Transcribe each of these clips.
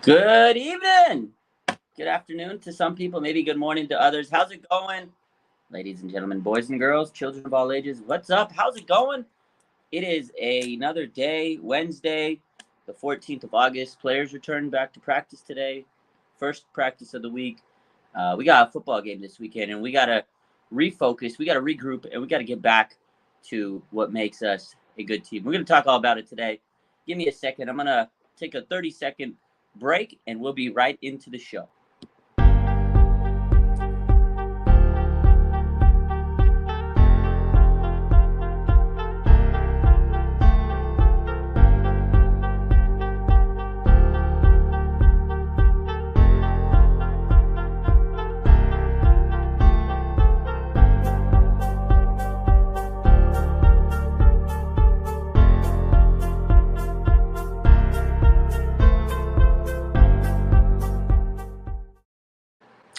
Good evening. Good afternoon to some people, maybe good morning to others. How's it going? Ladies and gentlemen, boys and girls, children of all ages, what's up? How's it going? It is another day, Wednesday, the 14th of August. Players return back to practice today. First practice of the week. We got a football game this weekend, and we got to refocus. We got to regroup, and we got to get back to what makes us a good team. We're going to talk all about it today. Give me a second. I'm going to take a 30-second break, and we'll be right into the show.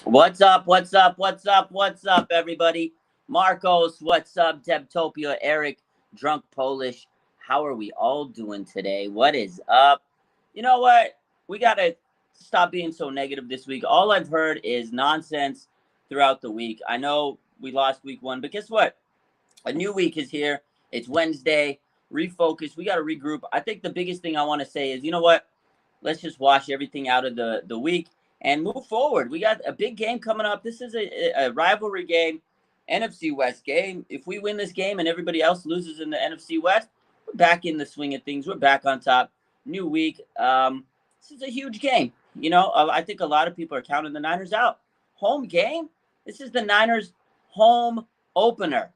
What's up? What's up? What's up? What's up, everybody? Marcos, what's up? Debtopia, Eric, Drunk Polish. How are we all doing today? What is up? You know what? We got to stop being so negative this week. All I've heard is nonsense throughout the week. I know we lost week one, but guess what? A new week is here. It's Wednesday. Refocus. We got to regroup. I think the biggest thing I want to say is, you know what? Let's just wash everything out of the week and move forward. We got a big game coming up. This is a rivalry game, NFC West game. If we win this game and everybody else loses in the NFC West, we're back in the swing of things. We're back on top. New week. This is a huge game. You know, I think a lot of people are counting the Niners out. Home game? This is the Niners' home opener.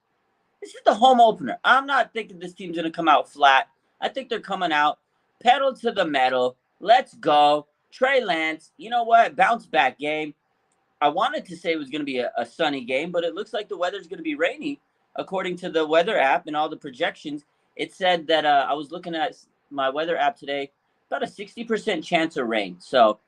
This is the home opener. I'm not thinking this team's going to come out flat. I think they're coming out pedal to the metal. Let's go. Trey Lance, you know what? Bounce back game. I wanted to say it was going to be a sunny game, but it looks like the weather's going to be rainy. According to the weather app and all the projections, it said that I was looking at my weather app today, about a 60% chance of rain. So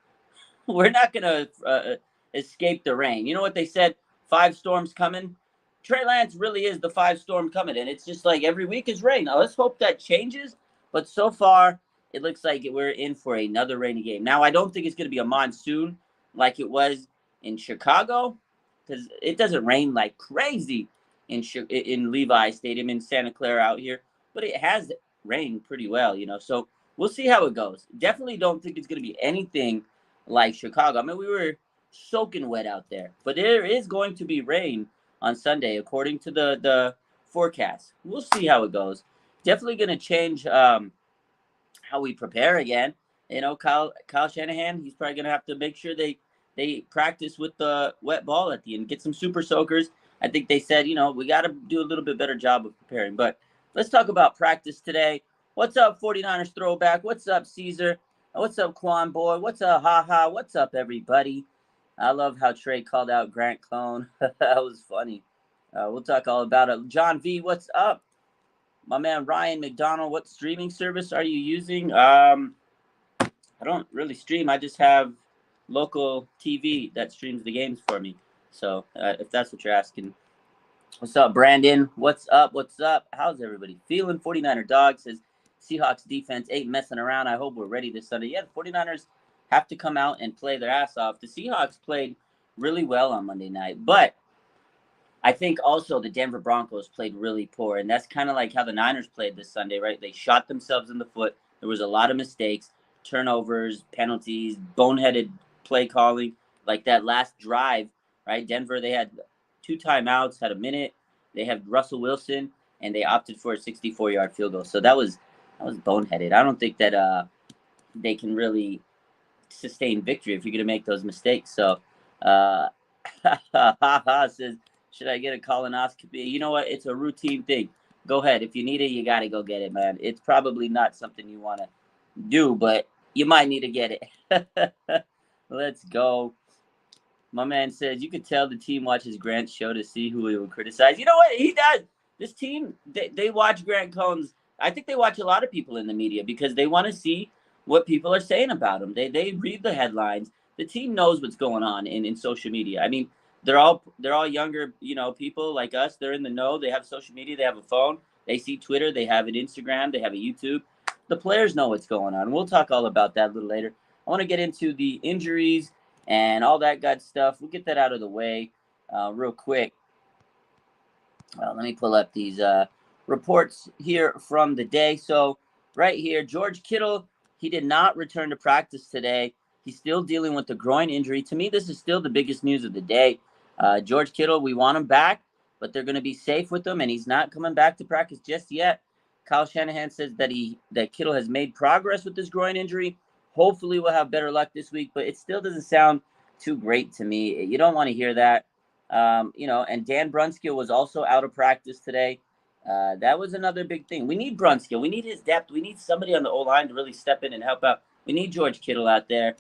we're not going to escape the rain. You know what they said? 5 storms coming. Trey Lance really is the 5 storm coming, and it's just like every week is rain. Now let's hope that changes. But so far, it looks like we're in for another rainy game. Now, I don't think it's going to be a monsoon like it was in Chicago, because it doesn't rain like crazy in Levi Stadium in Santa Clara out here, but it has rained pretty well, you know. So we'll see how it goes. Definitely don't think it's going to be anything like Chicago. I mean, we were soaking wet out there, but there is going to be rain on Sunday according to the forecast. We'll see how it goes. Definitely going to change how we prepare again. You know, Kyle Shanahan, he's probably gonna have to make sure they practice with the wet ball at the end, get some super soakers. I think they said, you know, we got to do a little bit better job of preparing. But let's talk about practice today. What's up, 49ers throwback? What's up, Caesar? What's up, Quan Boy? What's up, haha? What's up, everybody? I love how Trey called out Grant Clone. That was funny. We'll talk all about it. John V, what's up? My man Ryan McDonald, what streaming service are you using? I don't really stream. I just have local TV that streams the games for me. So if that's what you're asking. What's up, Brandon? What's up? What's up? How's everybody feeling? 49er Dog says Seahawks defense ain't messing around. I hope we're ready this Sunday. Yeah, the 49ers have to come out and play their ass off. The Seahawks played really well on Monday night, but I think also the Denver Broncos played really poor, and that's kind of like how the Niners played this Sunday, right? They shot themselves in the foot. There was a lot of mistakes, turnovers, penalties, boneheaded play calling, like that last drive, right? Denver, they had 2 timeouts, had a minute. They had Russell Wilson, and they opted for a 64-yard field goal. So that was boneheaded. I don't think that they can really sustain victory if you're going to make those mistakes. So, says, should I get a colonoscopy? You know what? It's a routine thing. Go ahead. If you need it, you got to go get it, man. It's probably not something you want to do, but you might need to get it. Let's go. My man says, you could tell the team watches Grant's show to see who he will criticize. You know what? He does. This team, they watch Grant Cohn's. I think they watch a lot of people in the media because they want to see what people are saying about him. They read the headlines. The team knows what's going on in social media. I mean, they're all younger, people like us. They're in the know. They have social media. They have a phone. They see Twitter. They have an Instagram. They have a YouTube. The players know what's going on. We'll talk all about that a little later. I want to get into the injuries and all that good stuff. We'll get that out of the way real quick. Let me pull up these reports here from the day. So right here, George Kittle, he did not return to practice today. He's still dealing with the groin injury. To me, this is still the biggest news of the day. George Kittle, we want him back, but they're going to be safe with him, and he's not coming back to practice just yet. Kyle Shanahan says that Kittle has made progress with this groin injury. Hopefully we'll have better luck this week, but it still doesn't sound too great to me. You don't want to hear that. And Dan Brunskill was also out of practice today. That was another big thing. We need Brunskill. We need his depth. We need somebody on the O-line to really step in and help out. We need George Kittle out there.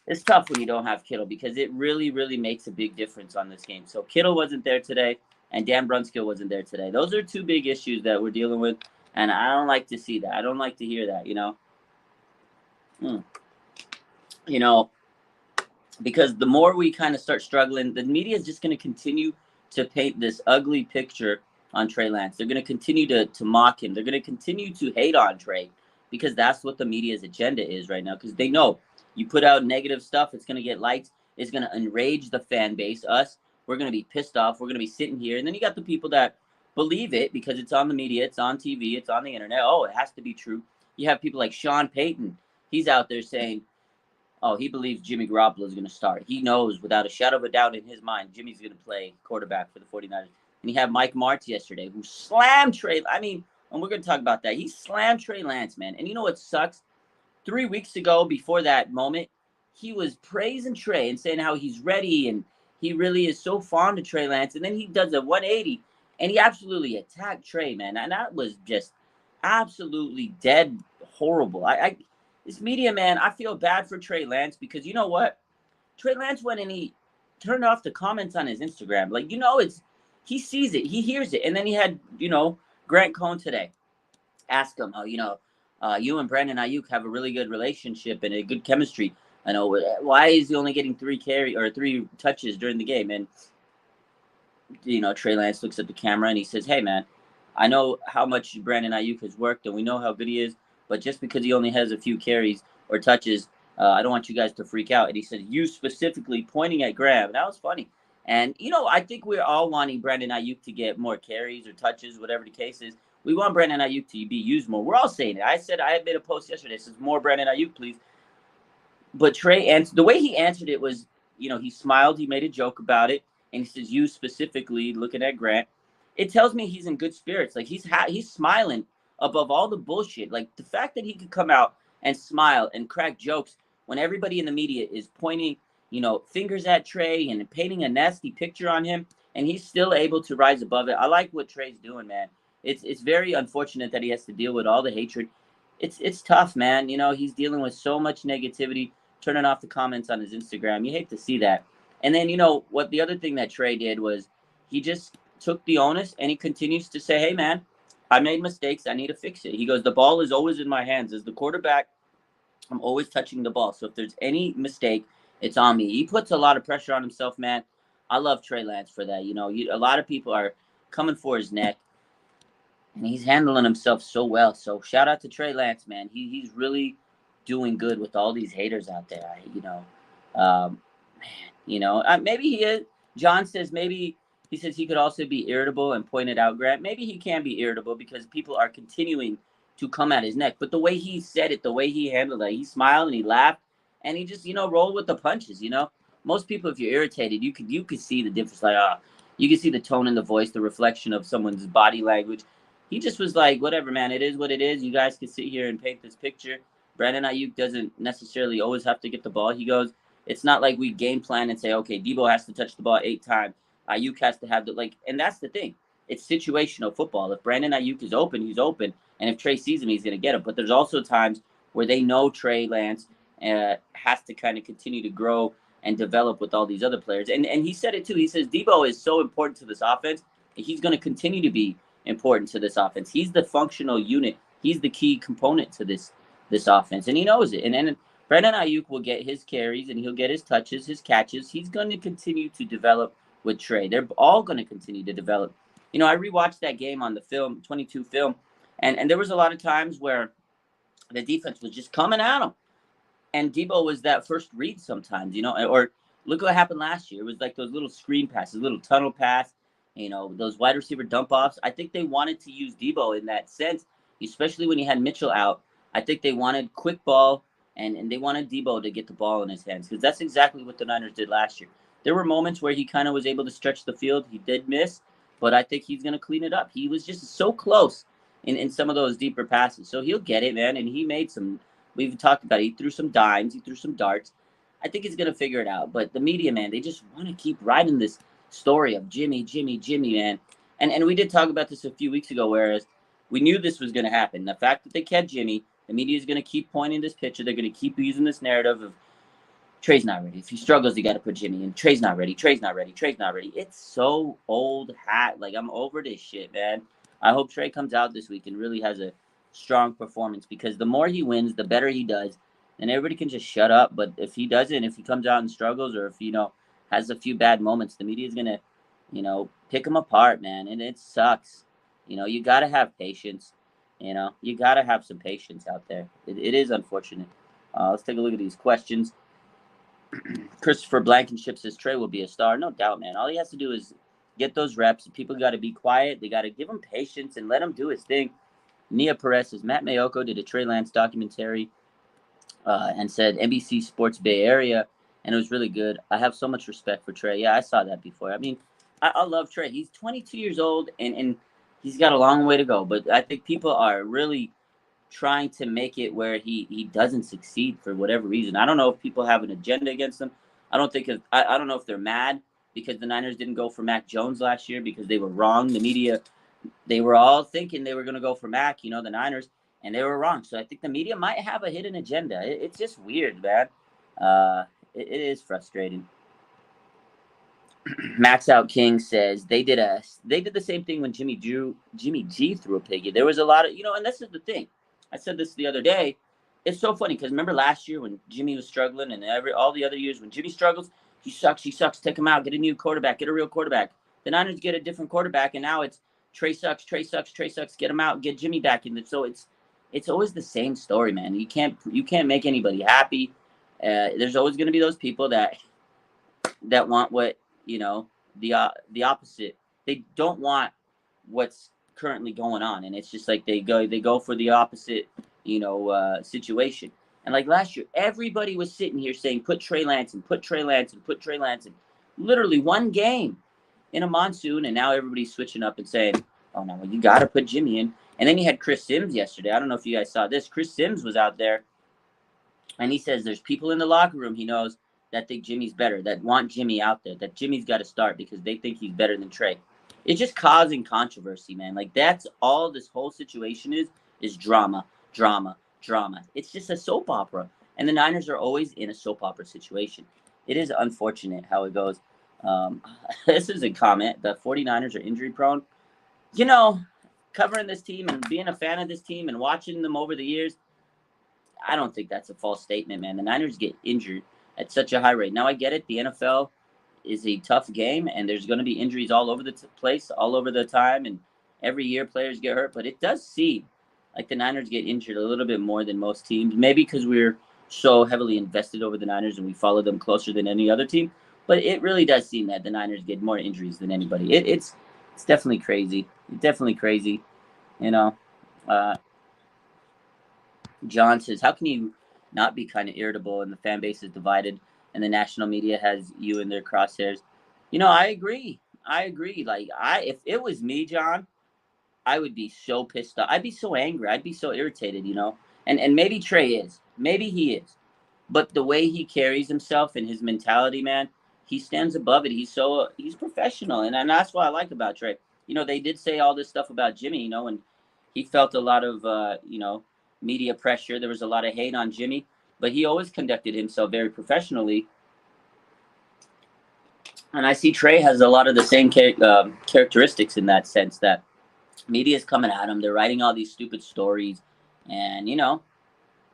It's tough when you don't have Kittle because it really, really makes a big difference on this game. So Kittle wasn't there today, and Dan Brunskill wasn't there today. Those are two big issues that we're dealing with, and I don't like to see that. I don't like to hear that, because the more we kind of start struggling, the media is just going to continue to paint this ugly picture on Trey Lance. They're going to continue to mock him. They're going to continue to hate on Trey because that's what the media's agenda is right now, because they know you put out negative stuff, it's going to get likes, it's going to enrage the fan base, us. We're going to be pissed off. We're going to be sitting here. And then you got the people that believe it because it's on the media, it's on TV, it's on the internet. Oh, it has to be true. You have people like Sean Payton. He's out there saying, oh, he believes Jimmy Garoppolo is going to start. He knows without a shadow of a doubt in his mind Jimmy's going to play quarterback for the 49ers. And you have Mike Martz yesterday who slammed Trey. And we're going to talk about that. He slammed Trey Lance, man. And you know what sucks? 3 weeks ago, before that moment, he was praising Trey and saying how he's ready and he really is so fond of Trey Lance. And then he does a 180 and he absolutely attacked Trey, man. And that was just absolutely dead horrible. This media, man, I feel bad for Trey Lance because you know what? Trey Lance went and he turned off the comments on his Instagram. He sees it, he hears it. And then he had, Grant Cohn today ask him, you and Brandon Ayuk have a really good relationship and a good chemistry. I know, why is he only getting 3 touches during the game? And, Trey Lance looks at the camera and he says, hey, man, I know how much Brandon Ayuk has worked and we know how good he is, but just because he only has a few carries or touches, I don't want you guys to freak out. And he said, you specifically pointing at Graham. That was funny. And, I think we're all wanting Brandon Ayuk to get more carries or touches, whatever the case is. We want Brandon Ayuk to be used more. We're all saying it. I had made a post yesterday. It says, more Brandon Ayuk, please. But Trey answered, the way he answered it was, he smiled. He made a joke about it. And he says, you specifically, looking at Grant. It tells me he's in good spirits. Like, he's smiling above all the bullshit. Like, the fact that he could come out and smile and crack jokes when everybody in the media is pointing, fingers at Trey and painting a nasty picture on him, and he's still able to rise above it. I like what Trey's doing, man. It's very unfortunate that he has to deal with all the hatred. It's tough, man. He's dealing with so much negativity, turning off the comments on his Instagram. You hate to see that. And then, what the other thing that Trey did was he just took the onus and he continues to say, hey, man, I made mistakes. I need to fix it. He goes, the ball is always in my hands. As the quarterback, I'm always touching the ball. So if there's any mistake, it's on me. He puts a lot of pressure on himself, man. I love Trey Lance for that. A lot of people are coming for his neck, and he's handling himself so well. So shout out to Trey Lance, man. He's really doing good with all these haters out there. Maybe he is. John says maybe he says he could also be irritable and pointed out Grant. Maybe he can be irritable because people are continuing to come at his neck. But the way he said it, the way he handled it, he smiled and he laughed and he just, rolled with the punches, Most people, if you're irritated, you could see the difference. You can see the tone in the voice, the reflection of someone's body language. He just was like, whatever, man, it is what it is. You guys can sit here and paint this picture. Brandon Ayuk doesn't necessarily always have to get the ball. He goes, it's not like we game plan and say, okay, Debo has to touch the ball 8 times. Ayuk has to have and that's the thing. It's situational football. If Brandon Ayuk is open, he's open. And if Trey sees him, he's going to get him. But there's also times where they know Trey Lance has to kind of continue to grow and develop with all these other players. And he said it too. He says Debo is so important to this offense. He's going to continue to be important to this offense. He's the functional unit. He's the key component to this offense. And he knows it. And Brandon Ayuk will get his carries and he'll get his touches, his catches. He's going to continue to develop with Trey. They're all going to continue to develop. I rewatched that game on the film, 22 film, and there was a lot of times where the defense was just coming at him. And Debo was that first read sometimes, or look what happened last year. It was like those little screen passes, little tunnel pass, those wide receiver dump offs. I think they wanted to use Debo in that sense, especially when you had Mitchell out. I think they wanted quick ball and they wanted Debo to get the ball in his hands because that's exactly what the Niners did last year. There were moments where he kind of was able to stretch the field. He did miss, but I think he's going to clean it up. He was just so close in some of those deeper passes. So he'll get it, man. And he made some, we've talked about it. He threw some dimes, he threw some darts. I think he's going to figure it out. But the media, man, they just want to keep riding this story of Jimmy, man. And we did talk about this a few weeks ago, whereas we knew this was going to happen. The fact that they kept Jimmy, the media is going to keep pointing this picture. They're going to keep using this narrative of Trey's not ready. If he struggles, you got to put Jimmy in. Trey's not ready. Trey's not ready. Trey's not ready. It's so old hat. Like, I'm over this shit, man. I hope Trey comes out this week and really has a strong performance because the more he wins, the better he does. And everybody can just shut up. But if he doesn't, if he comes out and struggles or if, has a few bad moments, the media is going to, pick him apart, man. And it sucks. You got to have patience. You got to have some patience out there. It is unfortunate. Let's take a look at these questions. Christopher Blankenship says Trey will be a star. No doubt, man. All he has to do is get those reps. People got to be quiet. They got to give him patience and let him do his thing. Nia Perez says Matt Mayoko did a Trey Lance documentary and said NBC Sports Bay Area, and it was really good. I have so much respect for Trey. Yeah, I saw that before. I mean, I love Trey. He's 22 years old, and he's got a long way to go. But I think people are really trying to make it where he doesn't succeed for whatever reason. I don't know if people have an agenda against him. I don't know if they're mad because the Niners didn't go for Mac Jones last year because they were wrong. The media, they were all thinking they were going to go for Mac, the Niners, and they were wrong. So I think the media might have a hidden agenda. It's just weird, man. It is frustrating. Max Out King says they did the same thing when Jimmy G threw a piggy. There was a lot of, and this is the thing. I said this the other day. It's so funny because remember last year when Jimmy was struggling and all the other years when Jimmy struggles, he sucks, take him out, get a new quarterback, get a real quarterback. The Niners get a different quarterback, and now it's Trey sucks, get him out, get Jimmy back in. So it's always the same story, man. You can't make anybody happy. There's always going to be those people that want what, the opposite. They don't want what's currently going on, and it's just like they go for the opposite situation. And like last year everybody was sitting here saying put Trey Lance and literally one game in a monsoon, and now everybody's switching up and saying, oh no, well, you gotta put Jimmy in. And then you had Chris Sims yesterday. I don't know if you guys saw this. Chris Sims was out there and he says there's people in the locker room he knows that think Jimmy's better, that want Jimmy out there, that Jimmy's got to start because they think he's better than Trey. It's just causing controversy, man. Like, that's all this whole situation is drama. It's just a soap opera. And the Niners are always in a soap opera situation. It is unfortunate how it goes. This is a comment. The 49ers are injury prone. Covering this team and being a fan of this team and watching them over the years, I don't think that's a false statement, man. The Niners get injured at such a high rate. Now, I get it. The NFL is a tough game, and there's going to be injuries all over the place, all over the time, and every year players get hurt. But it does seem like the Niners get injured a little bit more than most teams, maybe because we're so heavily invested over the Niners and we follow them closer than any other team. But it really does seem that the Niners get more injuries than anybody. It's definitely crazy. John says, how can you not be kind of irritable and the fan base is divided and the national media has you in their crosshairs? I agree. Like, if it was me, John, I would be so pissed off. I'd be so angry. I'd be so irritated, and maybe Trey is. Maybe he is. But the way he carries himself and his mentality, man, he stands above it. He's professional. And that's what I like about Trey. They did say all this stuff about Jimmy, and he felt a lot of, media pressure. There was a lot of hate on Jimmy, but he always conducted himself very professionally. And I see Trey has a lot of the same characteristics in that sense, that media is coming at him. They're writing all these stupid stories, and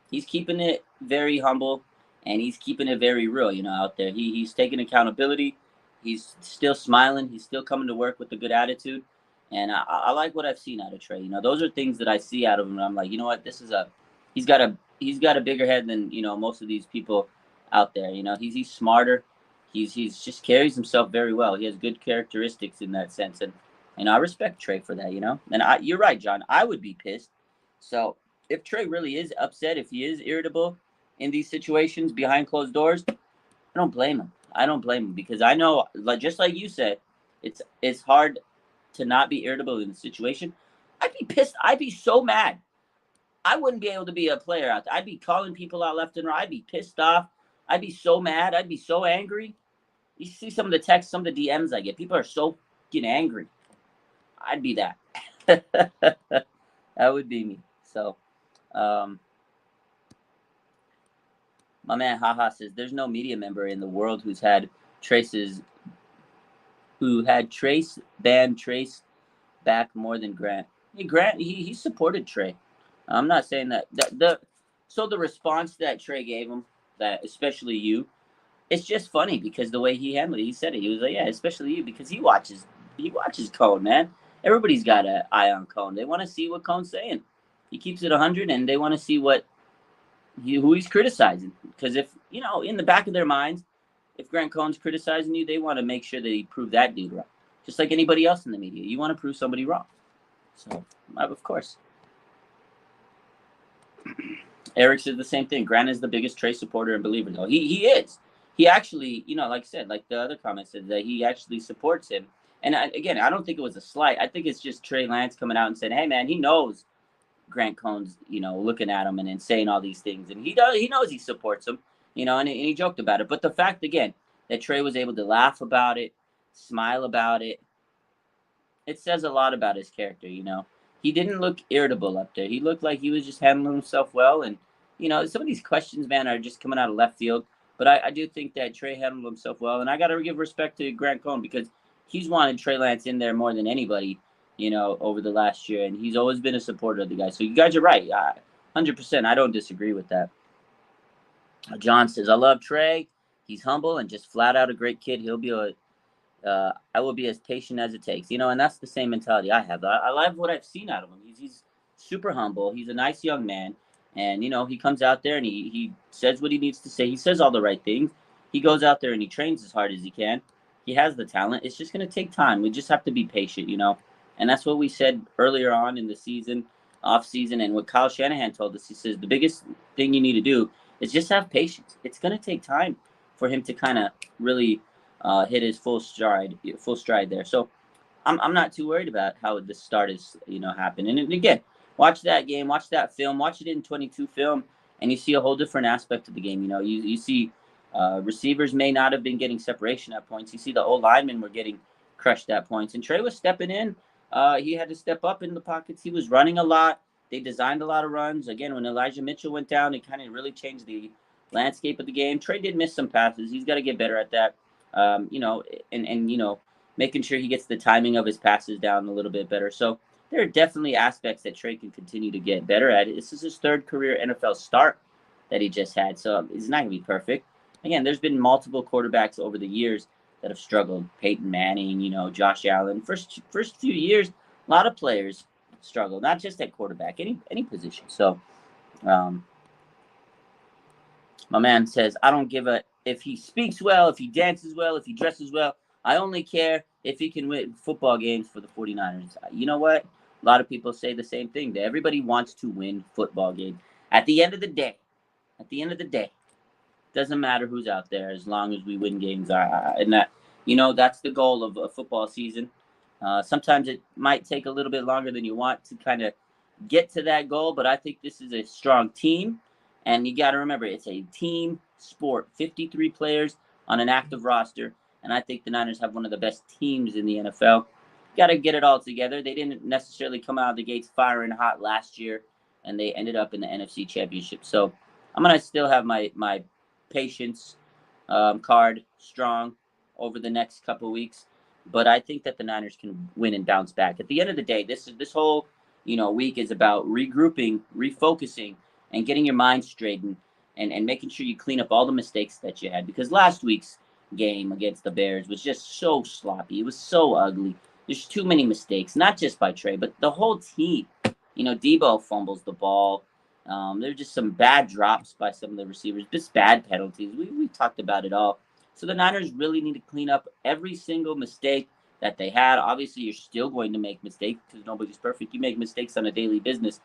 he's keeping it very humble and he's keeping it very real, out there. He's taking accountability. He's still smiling. He's still coming to work with a good attitude. And I like what I've seen out of Trey. Those are things that I see out of him. And I'm like, you know what? This is a he's got a bigger head than most of these people out there. He's smarter. He's just carries himself very well. He has good characteristics in that sense, and I respect Trey for that. And you're right, John. I would be pissed. So if Trey really is upset, if he is irritable in these situations behind closed doors, I don't blame him. I don't blame him because I know, just like you said, it's hard to not be irritable in the situation. I'd be pissed. I'd be so mad. I wouldn't be able to be a player out there. I'd be calling people out left and right. I'd be pissed off. I'd be so mad. I'd be so angry. You see some of the texts, some of the DMs I get. People are so fucking angry. I'd be that. That would be me. So, my man Haha says there's no media member in the world who had Trace banned Trace back more than Grant. Hey, Grant, he supported Trey. I'm not saying that the response that Trey gave him, that especially you, it's just funny because the way he handled it, he said it. He was like, yeah, especially you, because he watches Cone, man. Everybody's got an eye on Cone. They want to see what Cone's saying. He keeps it 100, and they want to see who he's criticizing. Because if in the back of their minds, if Grant Cone's criticizing you, they want to make sure that he prove that dude wrong. Just like anybody else in the media, you want to prove somebody wrong. So, of course. Eric says the same thing. Grant is the biggest Trey supporter and believer, though. He is. He actually, like I said, like the other comment said, that he actually supports him. And again, I don't think it was a slight. I think it's just Trey Lance coming out and saying, hey, man, he knows Grant Cone's, looking at him and saying all these things. And he knows he supports him, and he joked about it. But the fact, again, that Trey was able to laugh about it, smile about it, it says a lot about his character, He didn't look irritable up there. He looked like he was just handling himself well. And, some of these questions, man, are just coming out of left field. But I do think that Trey handled himself well. And I got to give respect to Grant Cone because he's wanted Trey Lance in there more than anybody, over the last year. And he's always been a supporter of the guy. So you guys are right. 100%. I don't disagree with that. John says, I love Trey. He's humble and just flat out a great kid. I will be as patient as it takes, and that's the same mentality I have. I love what I've seen out of him. He's super humble. He's a nice young man. And, he comes out there and he says what he needs to say. He says all the right things. He goes out there and he trains as hard as he can. He has the talent. It's just going to take time. We just have to be patient, And that's what we said earlier on in the season, off season. And what Kyle Shanahan told us, he says, the biggest thing you need to do is just have patience. It's going to take time for him to kind of really hit his full stride there. So I'm not too worried about how the start is, happened. And again, watch that game, watch that film, watch it in 22 film, and you see a whole different aspect of the game. You see receivers may not have been getting separation at points. You see the old linemen were getting crushed at points. And Trey was stepping in. He had to step up in the pockets. He was running a lot. They designed a lot of runs. Again, when Elijah Mitchell went down, it kind of really changed the landscape of the game. Trey did miss some passes. He's got to get better at that. Making sure he gets the timing of his passes down a little bit better. So there are definitely aspects that Trey can continue to get better at. This is his third career NFL start that he just had, so it's not going to be perfect. Again, there's been multiple quarterbacks over the years that have struggled. Peyton Manning, Josh Allen. First few years, a lot of players struggle, not just at quarterback, any position. So, my man says, I don't give a if he speaks well, if he dances well, if he dresses well. I only care if he can win football games for the 49ers. You know what? A lot of people say the same thing. That everybody wants to win football games. At the end of the day, doesn't matter who's out there as long as we win games. And that, that's the goal of a football season. Sometimes it might take a little bit longer than you want to kind of get to that goal, but I think this is a strong team. And you got to remember, it's a team sport. 53 players on an active roster. And I think the Niners have one of the best teams in the NFL. Got to get it all together. They didn't necessarily come out of the gates firing hot last year, and they ended up in the NFC Championship. So I'm going to still have my patience card strong over the next couple of weeks. But I think that the Niners can win and bounce back. At the end of the day, this whole week is about regrouping, refocusing, and getting your mind straightened and making sure you clean up all the mistakes that you had. Because last week's game against the Bears was just so sloppy. It was so ugly. There's too many mistakes, not just by Trey, but the whole team. Debo fumbles the ball. There's just some bad drops by some of the receivers, just bad penalties. We talked about it all. So the Niners really need to clean up every single mistake that they had. Obviously, you're still going to make mistakes because nobody's perfect. You make mistakes on a daily business.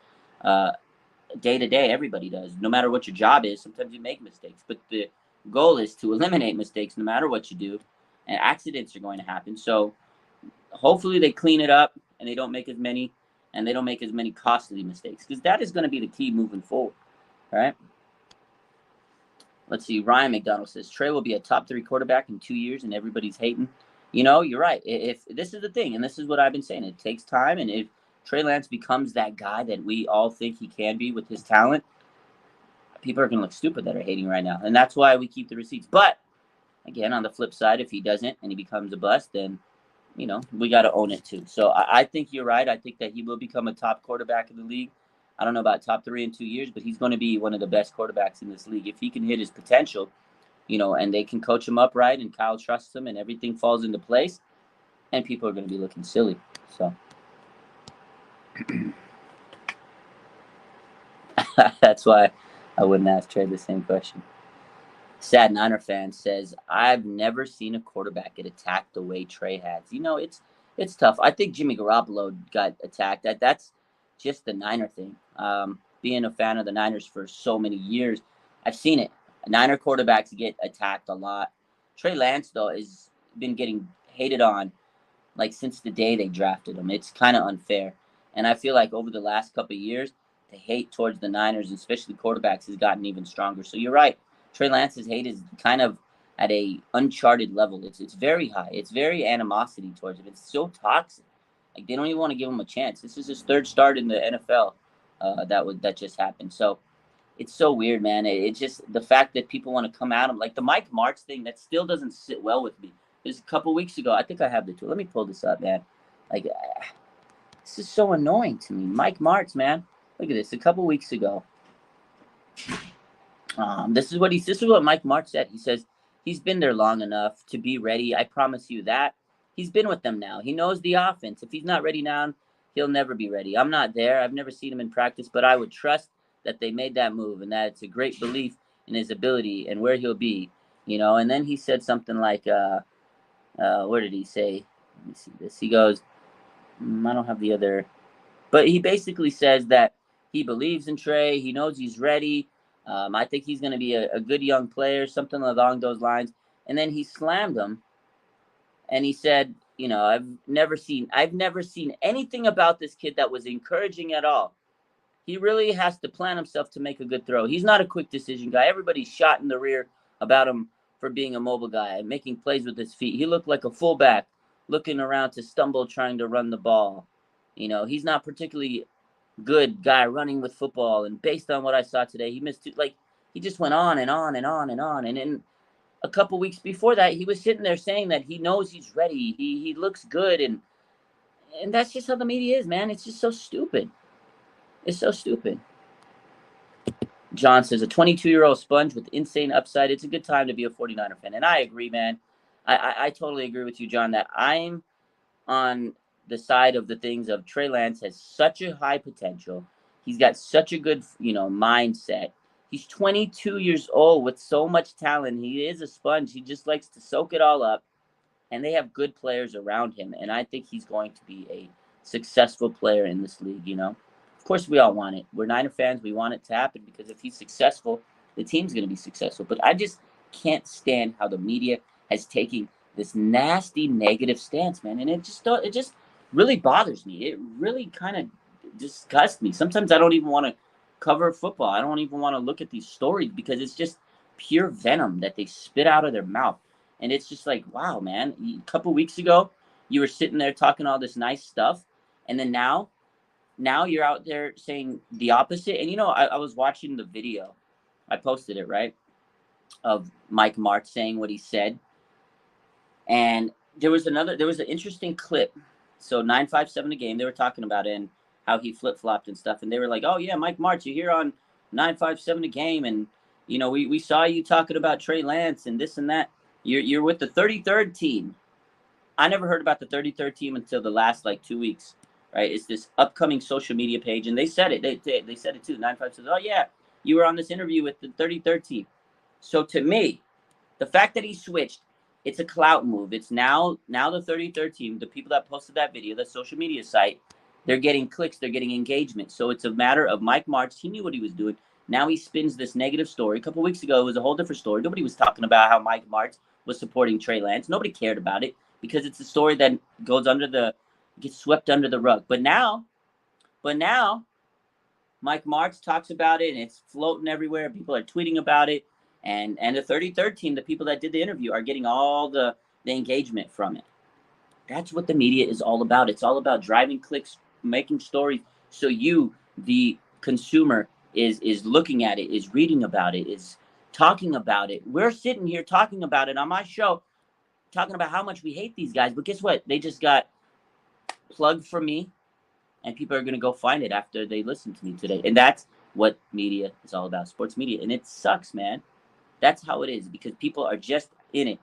Day to day, everybody does. No matter what your job is, sometimes you make mistakes. But the goal is to eliminate mistakes no matter what you do. And accidents are going to happen. So hopefully they clean it up and they don't make as many costly mistakes, because that is going to be the key moving forward. All right. Let's see. Ryan McDonald says Trey will be a top 3 quarterback in 2 years, and everybody's hating. You're right. If this is the thing, and this is what I've been saying, it takes time, and if Trey Lance becomes that guy that we all think he can be with his talent, people are going to look stupid that are hating right now, and that's why we keep the receipts. But again, on the flip side, if he doesn't and he becomes a bust, then we got to own it too. So I think you're right. I think that he will become a top quarterback in the league. I don't know about top 3 in 2 years, but he's going to be one of the best quarterbacks in this league. If he can hit his potential, and they can coach him up right, and Kyle trusts him, and everything falls into place, and people are going to be looking silly. So that's why I wouldn't ask Trey the same question. Sad Niner fan says, I've never seen a quarterback get attacked the way Trey has. It's tough. I think Jimmy Garoppolo got attacked. That's just the Niner thing. Being a fan of the Niners for so many years, I've seen it. Niner quarterbacks get attacked a lot. Trey Lance, though, has been getting hated on since the day they drafted him. It's kind of unfair. And I feel like over the last couple of years, the hate towards the Niners, especially quarterbacks, has gotten even stronger. So you're right. Trey Lance's hate is kind of at a uncharted level. It's very high. It's very animosity towards him. It's so toxic. They don't even want to give him a chance. This is his 3rd start in the NFL. That just happened. So it's so weird, man. It's just the fact that people want to come at him, like the Mike Martz thing. That still doesn't sit well with me. There's a couple weeks ago. I think I have the tool. Let me pull this up, man. This is so annoying to me. Mike Martz, man. Look at this. A couple weeks ago. This is what Mike Martz said. He says he's been there long enough to be ready. I promise you that. He's been with them now. He knows the offense. If he's not ready now, he'll never be ready. I'm not there. I've never seen him in practice, but I would trust that they made that move and that it's a great belief in his ability and where he'll be. And then he said something like, where did he say? Let me see this. He goes, I don't have the other, but he basically says that he believes in Trey. He knows he's ready. I think he's going to be a good young player, something along those lines. And then he slammed him, and he said, I've never seen anything about this kid that was encouraging at all. He really has to plan himself to make a good throw. He's not a quick decision guy. Everybody's shot in the rear about him for being a mobile guy, making plays with his feet. He looked like a fullback looking around to stumble trying to run the ball. He's not particularly good guy running with football, and based on what I saw today, he missed he just went on and on and on and on. And then a couple weeks before that, he was sitting there saying that he knows he's ready, he looks good, and that's just how the media is, man. It's just so stupid. It's so stupid. John says, a 22-year-old sponge with insane upside. It's a good time to be a 49er fan. And I agree, man. I totally agree with you, John, that I'm on the side of the things of Trey Lance has such a high potential. He's got such a good, mindset. He's 22 years old with so much talent. He is a sponge. He just likes to soak it all up. And they have good players around him. And I think he's going to be a successful player in this league, Of course, we all want it. We're Niner fans. We want it to happen because if he's successful, the team's going to be successful. But I just can't stand how the media has taken this nasty negative stance, man. And it just really bothers me. It really kind of disgusts me. Sometimes I don't even want to cover football. I don't even want to look at these stories because it's just pure venom that they spit out of their mouth. And it's just like, wow, man, a couple weeks ago, you were sitting there talking all this nice stuff. And then now you're out there saying the opposite. And, I was watching the video. I posted it, right, of Mike Martz saying what he said. And there was an interesting clip. So 957 a game, they were talking about it and how he flip-flopped and stuff. And they were like, oh, yeah, Mike Martz, you're here on 957 a game. And, we saw you talking about Trey Lance and this and that. You're with the 33rd team. I never heard about the 33rd team until the last 2 weeks, right? It's this upcoming social media page, and they said it. They said it too. 9-5 says, "Oh yeah, you were on this interview with the 33rd team." So to me, the fact that he switched, it's a clout move. It's now the 33rd team, the people that posted that video, that social media site, they're getting clicks, they're getting engagement. So it's a matter of Mike Martz. He knew what he was doing. Now he spins this negative story. A couple weeks ago, it was a whole different story. Nobody was talking about how Mike Martz was supporting Trey Lance. Nobody cared about it because it's a story that gets swept under the rug. But now, Mike Martz talks about it, and it's floating everywhere. People are tweeting about it, and the 33rd team, the people that did the interview, are getting all the engagement from it. That's what the media is all about. It's all about driving clicks, making stories, so you, the consumer, is looking at it, is reading about it, is talking about it. We're sitting here talking about it on my show, talking about how much we hate these guys. But guess what? They just got plugged from me, and people are going to go find it after they listen to me today. And that's what media is all about, sports media. And it sucks, man. That's how it is, because people are just in it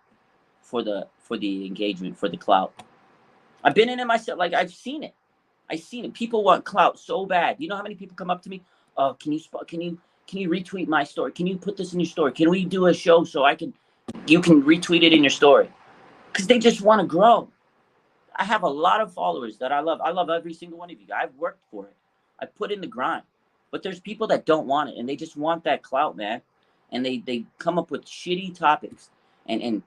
for the engagement, for the clout. I've been in it myself. Like, I've seen it. People want clout so bad. You know how many people come up to me? Oh, can you retweet my story? Can you put this in your story? Can we do a show so you can retweet it in your story? Because they just want to grow. I have a lot of followers that I love. I love every single one of you. I've worked for it. I put in the grind. But there's people that don't want it, and they just want that clout, man. And they come up with shitty topics and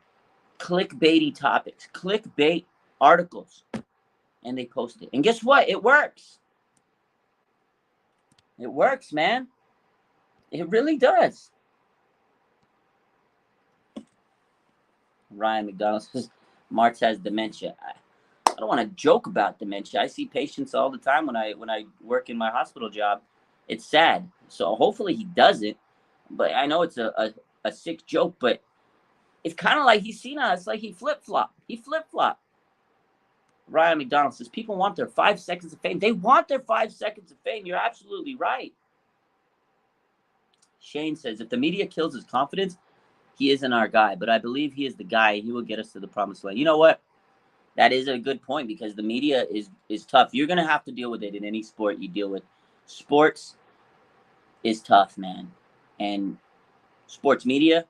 clickbaity topics, clickbait articles, and they post it. And guess what? It works. It works, man. It really does. Ryan McDonald says Martz has dementia. I don't want to joke about dementia. I see patients all the time when I work in my hospital job. It's sad. So hopefully he doesn't. But I know it's a sick joke, but it's kind of like he's seen us. It's like he flip-flopped. Ryan McDonald says people want their 5 seconds of fame. They want their 5 seconds of fame. You're absolutely right. Shane says if the media kills his confidence, he isn't our guy. But I believe he is the guy. He will get us to the promised land. You know what? That is a good point, because the media is tough. You're going to have to deal with it in any sport you deal with. Sports is tough, man. And sports media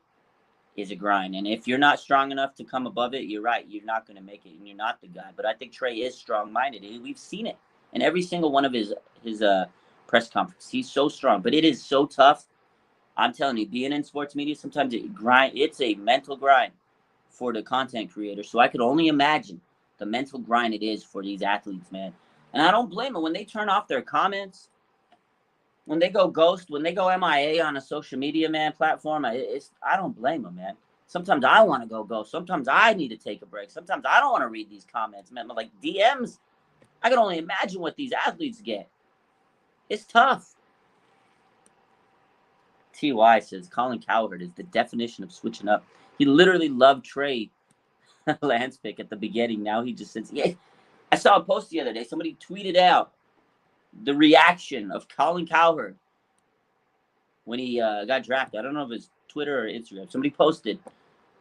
is a grind. And if you're not strong enough to come above it, you're right. You're not going to make it, and you're not the guy. But I think Trey is strong-minded. We've seen it in every single one of his press conferences. He's so strong. But it is so tough. I'm telling you, being in sports media, sometimes it's a mental grind for the content creator. So I could only imagine the mental grind it is for these athletes, man. And I don't blame them when they turn off their comments, when they go ghost, when they go MIA on a social media, man, platform. I don't blame them, man. Sometimes I want to go ghost. Sometimes I need to take a break. Sometimes I don't want to read these comments, man. But like DMs, I can only imagine what these athletes get. It's tough. TY says Colin Cowherd is the definition of switching up. He literally loved Trey Lance pick at the beginning. Now he just says, yeah. I saw a post the other day. Somebody tweeted out the reaction of Colin Cowherd when he got drafted. I don't know if it's Twitter or Instagram. Somebody posted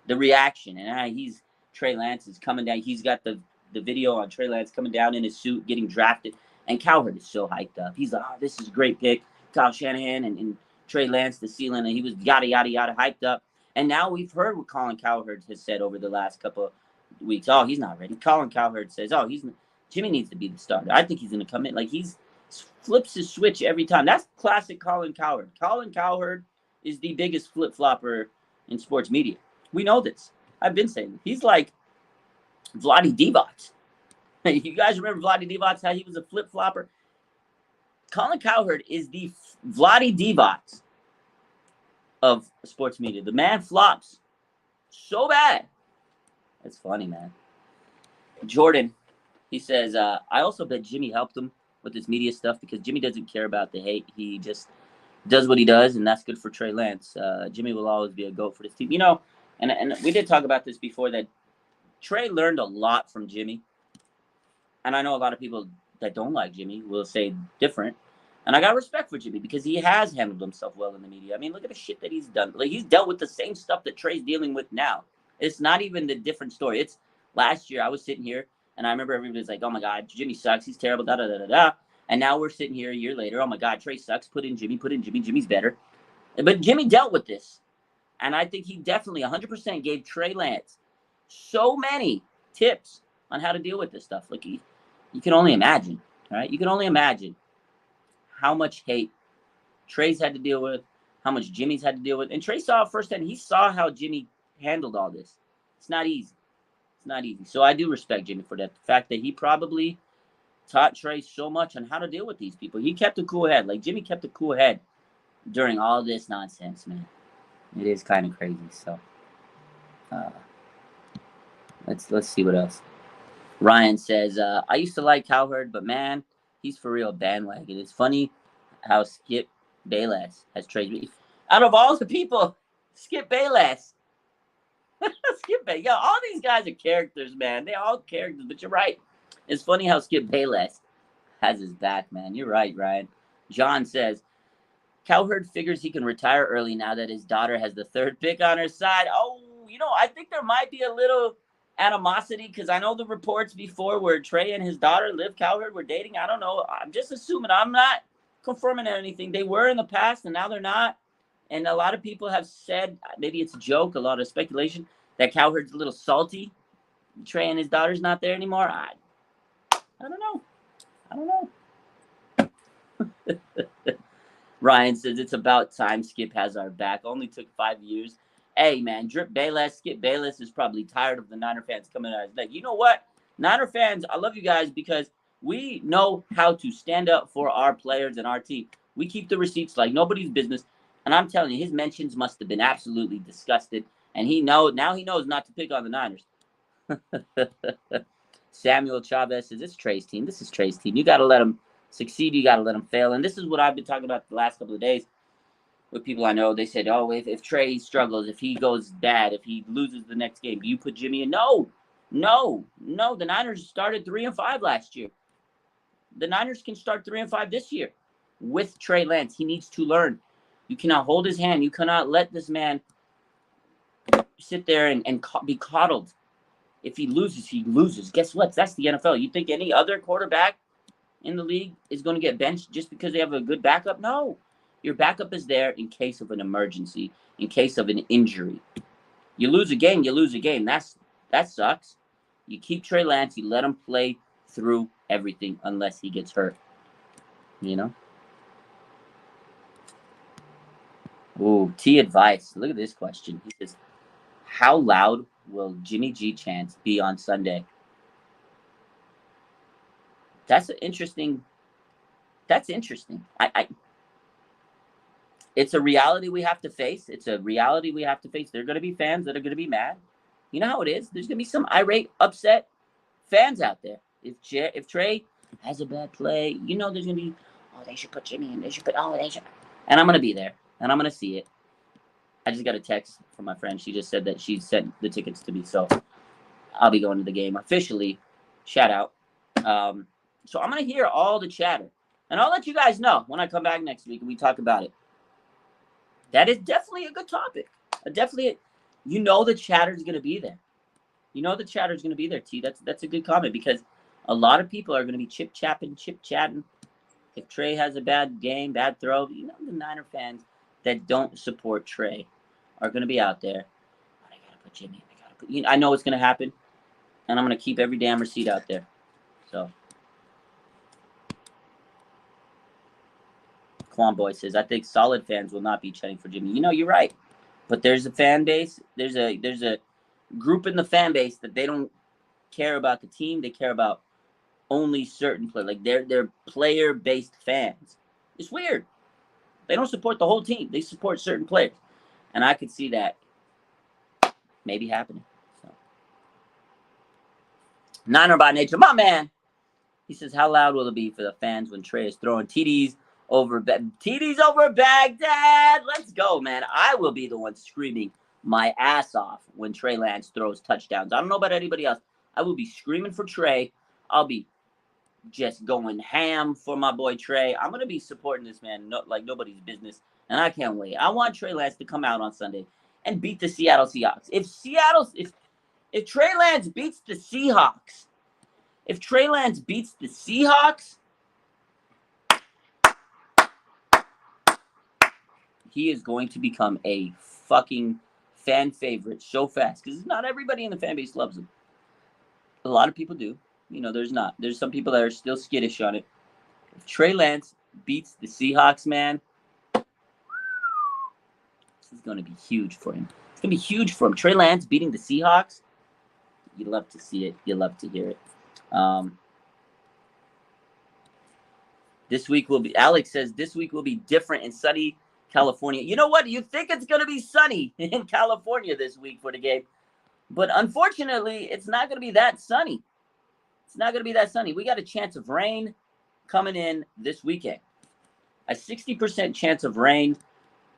the reaction, and Trey Lance is coming down. He's got the video on Trey Lance coming down in his suit, getting drafted, and Cowherd is so hyped up. He's like, oh, this is a great pick. Kyle Shanahan and Trey Lance, the ceiling, and he was yada, yada, yada hyped up. And now we've heard what Colin Cowherd has said over the last couple of weeks. Oh, he's not ready. Colin Cowherd says, oh, Jimmy needs to be the starter. I think he's going to come in. Like, flips his switch every time. That's classic Colin Cowherd. Colin Cowherd is the biggest flip-flopper in sports media. We know this. I've been saying it. He's like Vlade Divac. You guys remember Vlade Divac, how he was a flip-flopper? Colin Cowherd is the Vlade Divac of sports media. The man flops so bad. It's funny, man. Jordan, he says, I also bet Jimmy helped him with this media stuff, because Jimmy doesn't care about the hate. He just does what he does, and that's good for Trey Lance. Jimmy will always be a GOAT for this team. You know, and we did talk about this before, that Trey learned a lot from Jimmy. And I know a lot of people that don't like Jimmy will say different. And I got respect for Jimmy, because he has handled himself well in the media. I mean, look at the shit that he's done. Like, he's dealt with the same stuff that Trey's dealing with now. It's not even the different story. It's last year I was sitting here And I remember everybody's like, oh my God, Jimmy sucks. He's terrible, da da da da da. And now we're sitting here a year later. Oh my God, Trey sucks. Put in Jimmy. Jimmy's better. But Jimmy dealt with this. And I think he definitely 100% gave Trey Lance so many tips on how to deal with this stuff. Like, you can only imagine, right? You can only imagine how much hate Trey's had to deal with, how much Jimmy's had to deal with. And Trey saw it firsthand. He saw how Jimmy handled all this. It's not easy. It's not easy. So I do respect Jimmy for that. The fact that he probably taught Trey so much on how to deal with these people. He kept a cool head. Like, Jimmy kept a cool head during all this nonsense, man. It is kind of crazy. So let's see what else. Ryan says, I used to like Cowherd, but man, he's for real bandwagon. It's funny how Skip Bayless has traded. Out of all the people, Skip Bayless. Skip Bayless. Yeah, all these guys are characters, man. They're all characters, but you're right. It's funny how Skip Bayless has his back, man. You're right, Ryan. John says, Cowherd figures he can retire early now that his daughter has the 3rd pick on her side. Oh, I think there might be a little animosity because I know the reports before where Trey and his daughter, Liv Cowherd, were dating. I don't know. I'm just assuming. I'm not confirming anything. They were in the past and now they're not. And a lot of people have said, maybe it's a joke, a lot of speculation, that Cowherd's a little salty. Trey and his daughter's not there anymore. I don't know. I don't know. Ryan says, it's about time Skip has our back. Only took 5 years. Hey, man, Skip Bayless is probably tired of the Niner fans coming out his neck. You know what? Niner fans, I love you guys because we know how to stand up for our players and our team. We keep the receipts like nobody's business. And I'm telling you, his mentions must have been absolutely disgusted. And now he knows not to pick on the Niners. Samuel Chavez says, this is Trey's team. This is Trey's team. You got to let him succeed. You got to let him fail. And this is what I've been talking about the last couple of days with people I know. They said, oh, if Trey struggles, if he goes bad, if he loses the next game, do you put Jimmy in? No. The Niners started 3-5 last year. The Niners can start 3-5 this year with Trey Lance. He needs to learn. You cannot hold his hand. You cannot let this man sit there and be coddled. If he loses, he loses. Guess what? That's the NFL. You think any other quarterback in the league is going to get benched just because they have a good backup? No. Your backup is there in case of an emergency, in case of an injury. You lose a game, you lose a game. That sucks. You keep Trey Lance. You let him play through everything unless he gets hurt. Ooh, T advice. Look at this question. He says, how loud will Jimmy G chants be on Sunday? That's interesting. It's a reality we have to face. There are going to be fans that are going to be mad. You know how it is. There's going to be some irate, upset fans out there. If Trey has a bad play, there's going to be, oh, they should put Jimmy in. They should. And I'm going to be there. And I'm going to see it. I just got a text from my friend. She just said that she sent the tickets to me. So I'll be going to the game officially. Shout out. So I'm going to hear all the chatter. And I'll let you guys know when I come back next week and we talk about it. That is definitely a good topic. The chatter is going to be there. The chatter is going to be there, T. That's a good comment because a lot of people are going to be chip-chatting. If Trey has a bad game, bad throw, the Niner fans that don't support Trey are going to be out there. Oh, I got to put Jimmy in. I know it's going to happen, and I'm going to keep every damn receipt out there. So, Quan Boy says, I think solid fans will not be chanting for Jimmy. You're right. But there's a fan base. There's a group in the fan base that they don't care about the team. They care about only certain players. Like they're player-based fans. It's weird. They don't support the whole team. They support certain players. And I could see that maybe happening. So. Niner by nature. My man. He says, how loud will it be for the fans when Trey is throwing TDs over Baghdad? Let's go, man. I will be the one screaming my ass off when Trey Lance throws touchdowns. I don't know about anybody else. I will be screaming for Trey. I'll be just going ham for my boy Trey. I'm going to be supporting this man like nobody's business, and I can't wait. I want Trey Lance to come out on Sunday and beat the Seattle Seahawks. If Trey Lance beats the Seahawks, If Trey Lance beats the Seahawks, he is going to become a fucking fan favorite so fast because not everybody in the fan base loves him. A lot of people do. There's some people that are still skittish on it. If Trey Lance beats the Seahawks, man, this is going to be huge for him. It's going to be huge for him. Trey Lance beating the Seahawks, you love to see it. You love to hear it. This week will be, Alex says, this week will be different in sunny California. You know what? You think it's going to be sunny in California this week for the game. But unfortunately, it's not going to be that sunny. It's not going to be that sunny. We got a chance of rain coming in this weekend. A 60% chance of rain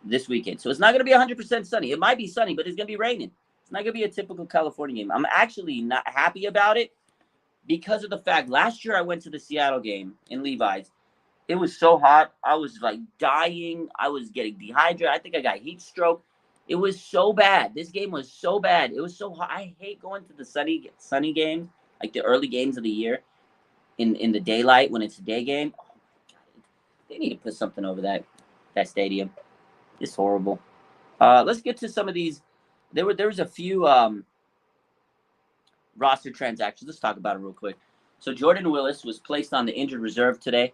this weekend. So it's not going to be 100% sunny. It might be sunny, but it's going to be raining. It's not going to be a typical California game. I'm actually not happy about it because of the fact last year I went to the Seattle game in Levi's. It was so hot. I was like dying. I was getting dehydrated. I think I got heat stroke. It was so bad. This game was so bad. It was so hot. I hate going to the sunny games, like the early games of the year in the daylight when it's a day game. Oh my God. They need to put something over that stadium. It's horrible. Let's get to some of these. There was a few roster transactions. Let's talk about it real quick. So Jordan Willis was placed on the injured reserve today.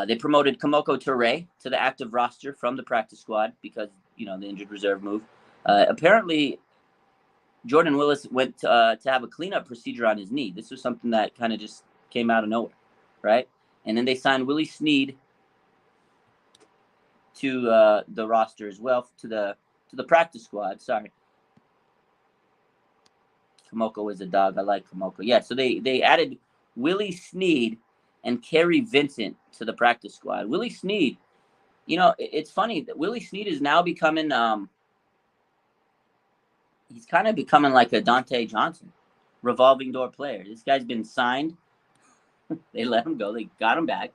They promoted Kamoko Toure to the active roster from the practice squad because, the injured reserve move. Apparently, Jordan Willis went to have a cleanup procedure on his knee. This was something that kind of just came out of nowhere, right? And then they signed Willie Snead to the roster as well, to the practice squad. Sorry. Kamoko is a dog. I like Kamoko. Yeah, so they added Willie Snead and Kerry Vincent to the practice squad. Willie Snead, it's funny that Willie Snead is now becoming, he's kind of becoming like a Dante Johnson, revolving door player. This guy's been signed. They let him go. They got him back,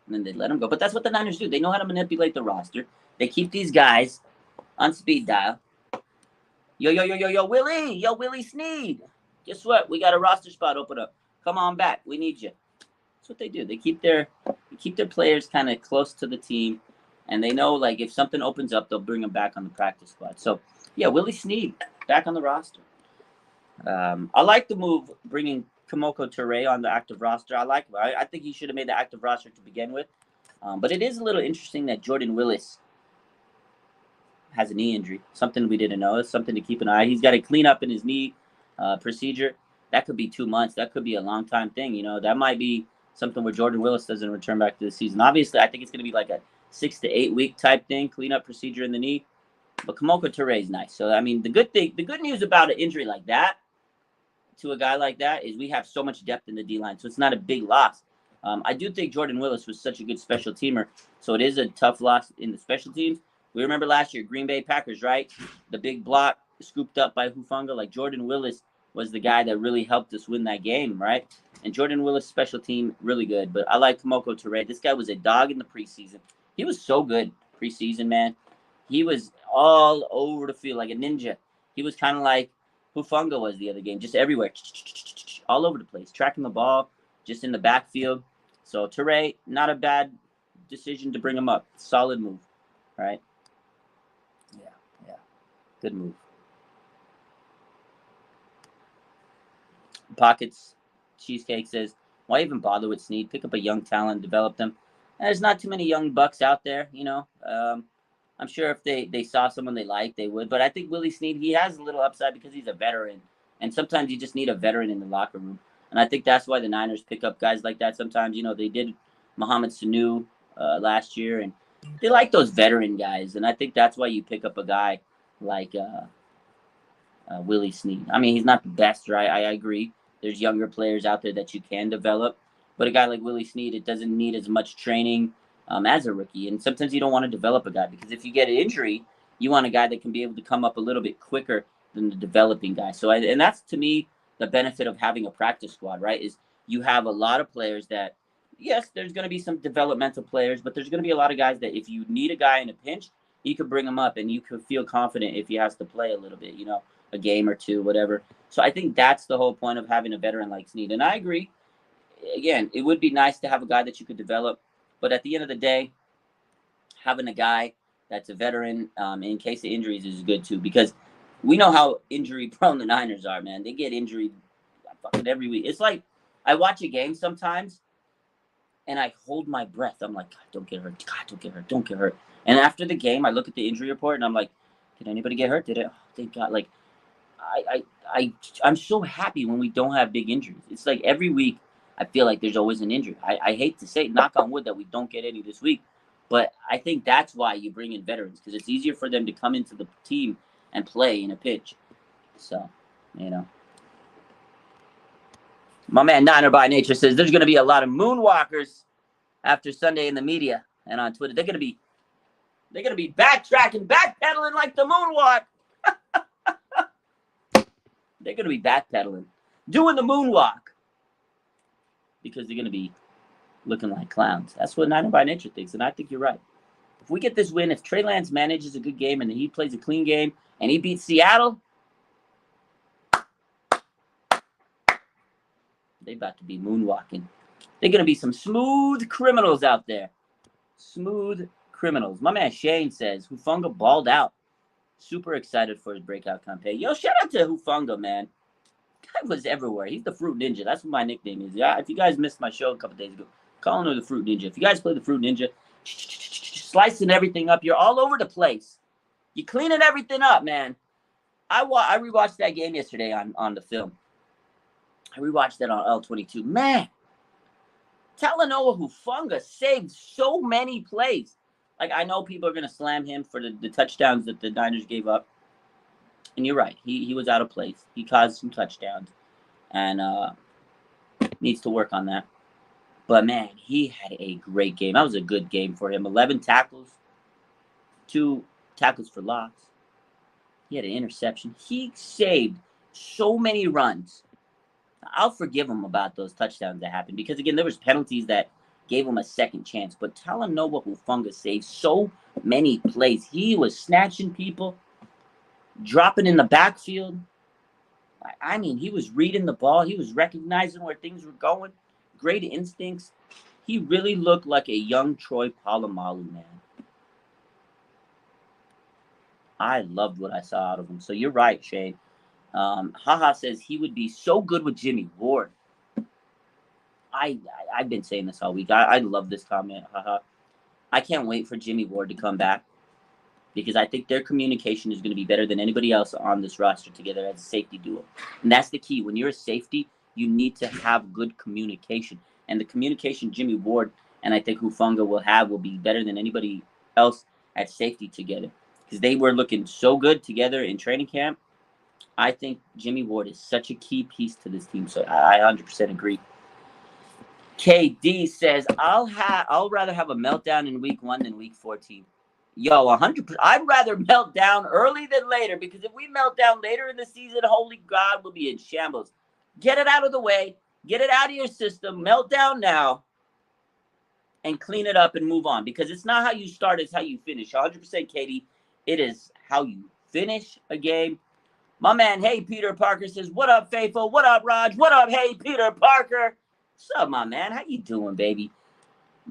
and then they let him go. But that's what the Niners do. They know how to manipulate the roster. They keep these guys on speed dial. Yo, Willie Snead. Guess what? We got a roster spot open up. Come on back. We need you. That's what they do. They keep their players kind of close to the team, and they know like if something opens up, they'll bring them back on the practice squad. So yeah, Willie Snead back on the roster. I like the move bringing Kamoko Toure on the active roster. I think he should have made the active roster to begin with. But it is a little interesting that Jordan Willis has a knee injury. Something we didn't know. It's something to keep an eye on. He's got to clean up in his knee procedure. That could be 2 months. That could be a long time thing. That might be something where Jordan Willis doesn't return back to the season. Obviously, I think it's going to be like a 6 to 8 week type thing, cleanup procedure in the knee. But Kamoko Toure is nice. So, I mean, the good news about an injury like that to a guy like that is we have so much depth in the D-line. So it's not a big loss. I do think Jordan Willis was such a good special teamer. So it is a tough loss in the special teams. We remember last year, Green Bay Packers, right? The big block scooped up by Hufanga. Like Jordan Willis was the guy that really helped us win that game, right? And Jordan Willis' special team, really good. But I like Kamoko Toure. This guy was a dog in the preseason. He was so good preseason, man. He was all over the field like a ninja. He was kind of like Hufanga was the other game, just everywhere, all over the place, tracking the ball, just in the backfield. So Toure, not a bad decision to bring him up. Solid move, right? Yeah. Good move. Pockets Cheesecake says, why even bother with Snead? Pick up a young talent, develop them. And there's not too many young bucks out there, I'm sure if they saw someone they liked, they would. But I think Willie Snead, he has a little upside because he's a veteran. And sometimes you just need a veteran in the locker room. And I think that's why the Niners pick up guys like that. Sometimes, they did Mohamed Sanu last year. And they like those veteran guys. And I think that's why you pick up a guy like Willie Snead. I mean, he's not the best, right? I agree. There's younger players out there that you can develop. But a guy like Willie Snead, it doesn't need as much training as a rookie. And sometimes you don't want to develop a guy because if you get an injury, you want a guy that can be able to come up a little bit quicker than the developing guy. So, and that's to me the benefit of having a practice squad, right? Is you have a lot of players that, yes, there's going to be some developmental players, but there's going to be a lot of guys that if you need a guy in a pinch, you could bring him up and you could feel confident if he has to play a little bit, a game or two, whatever. So I think that's the whole point of having a veteran like Snead. And I agree. Again, it would be nice to have a guy that you could develop. But at the end of the day, having a guy that's a veteran in case of injuries is good too, because we know how injury prone the Niners are, man. They get injured fucking every week. It's like I watch a game sometimes and I hold my breath. I'm like, God, don't get hurt. God, don't get hurt. Don't get hurt. And after the game, I look at the injury report and I'm like, did anybody get hurt? Did it? Oh, thank God. Like, I'm so happy when we don't have big injuries. It's like every week I feel like there's always an injury. I hate to say, knock on wood, that we don't get any this week. But I think that's why you bring in veterans, because it's easier for them to come into the team and play in a pinch. So, My man Niner by Nature says there's going to be a lot of moonwalkers after Sunday in the media and on Twitter. They're going to be backtracking, backpedaling like the moonwalk. They're going to be backpedaling, doing the moonwalk, because they're going to be looking like clowns. That's what Niner by Nature thinks, and I think you're right. If we get this win, if Trey Lance manages a good game and he plays a clean game and he beats Seattle, they about to be moonwalking. They're going to be some smooth criminals out there. Smooth criminals. My man Shane says Hufanga balled out. Super excited for his breakout campaign. Yo, shout out to Hufanga, man. Guy was everywhere. He's the Fruit Ninja. That's what my nickname is. Yeah, if you guys missed my show a couple days ago, calling him the Fruit Ninja. If you guys play the Fruit Ninja, slicing everything up, you're all over the place. You're cleaning everything up, man. I rewatched that game yesterday on the film. I rewatched that on L22. Man, Talanoa Hufanga saved so many plays. Like, I know people are going to slam him for the touchdowns that the Niners gave up. And you're right. He was out of place. He caused some touchdowns. And needs to work on that. But, man, he had a great game. That was a good game for him. 11 tackles. 2 tackles for loss. He had an interception. He saved so many runs. I'll forgive him about those touchdowns that happened, because, again, there was penalties that gave him a second chance. But Talanoa Hufanga saved so many plays. He was snatching people, dropping in the backfield. I mean, he was reading the ball. He was recognizing where things were going. Great instincts. He really looked like a young Troy Polamalu, man. I loved what I saw out of him. So you're right, Shane. Haha says he would be so good with Jimmy Ward. I've been saying this all week. I love this comment. Haha. I can't wait for Jimmy Ward to come back, because I think their communication is going to be better than anybody else on this roster together as a safety duo. And that's the key. When you're a safety, you need to have good communication. And the communication Jimmy Ward and I think Hufanga will be better than anybody else at safety together, because they were looking so good together in training camp. I think Jimmy Ward is such a key piece to this team. So I 100% agree. KD says, I'll rather have a meltdown in week 1 than week 14. Yo, 100%. I'd rather melt down early than later, because if we melt down later in the season, holy God, we'll be in shambles. Get it out of the way. Get it out of your system. Melt down now and clean it up and move on, because it's not how you start, it's how you finish. 100%, Katie. It is how you finish a game. My man, Hey Peter Parker says, what up, Faithful? What up, Raj? What up, Hey Peter Parker? What's up, my man? How you doing, baby?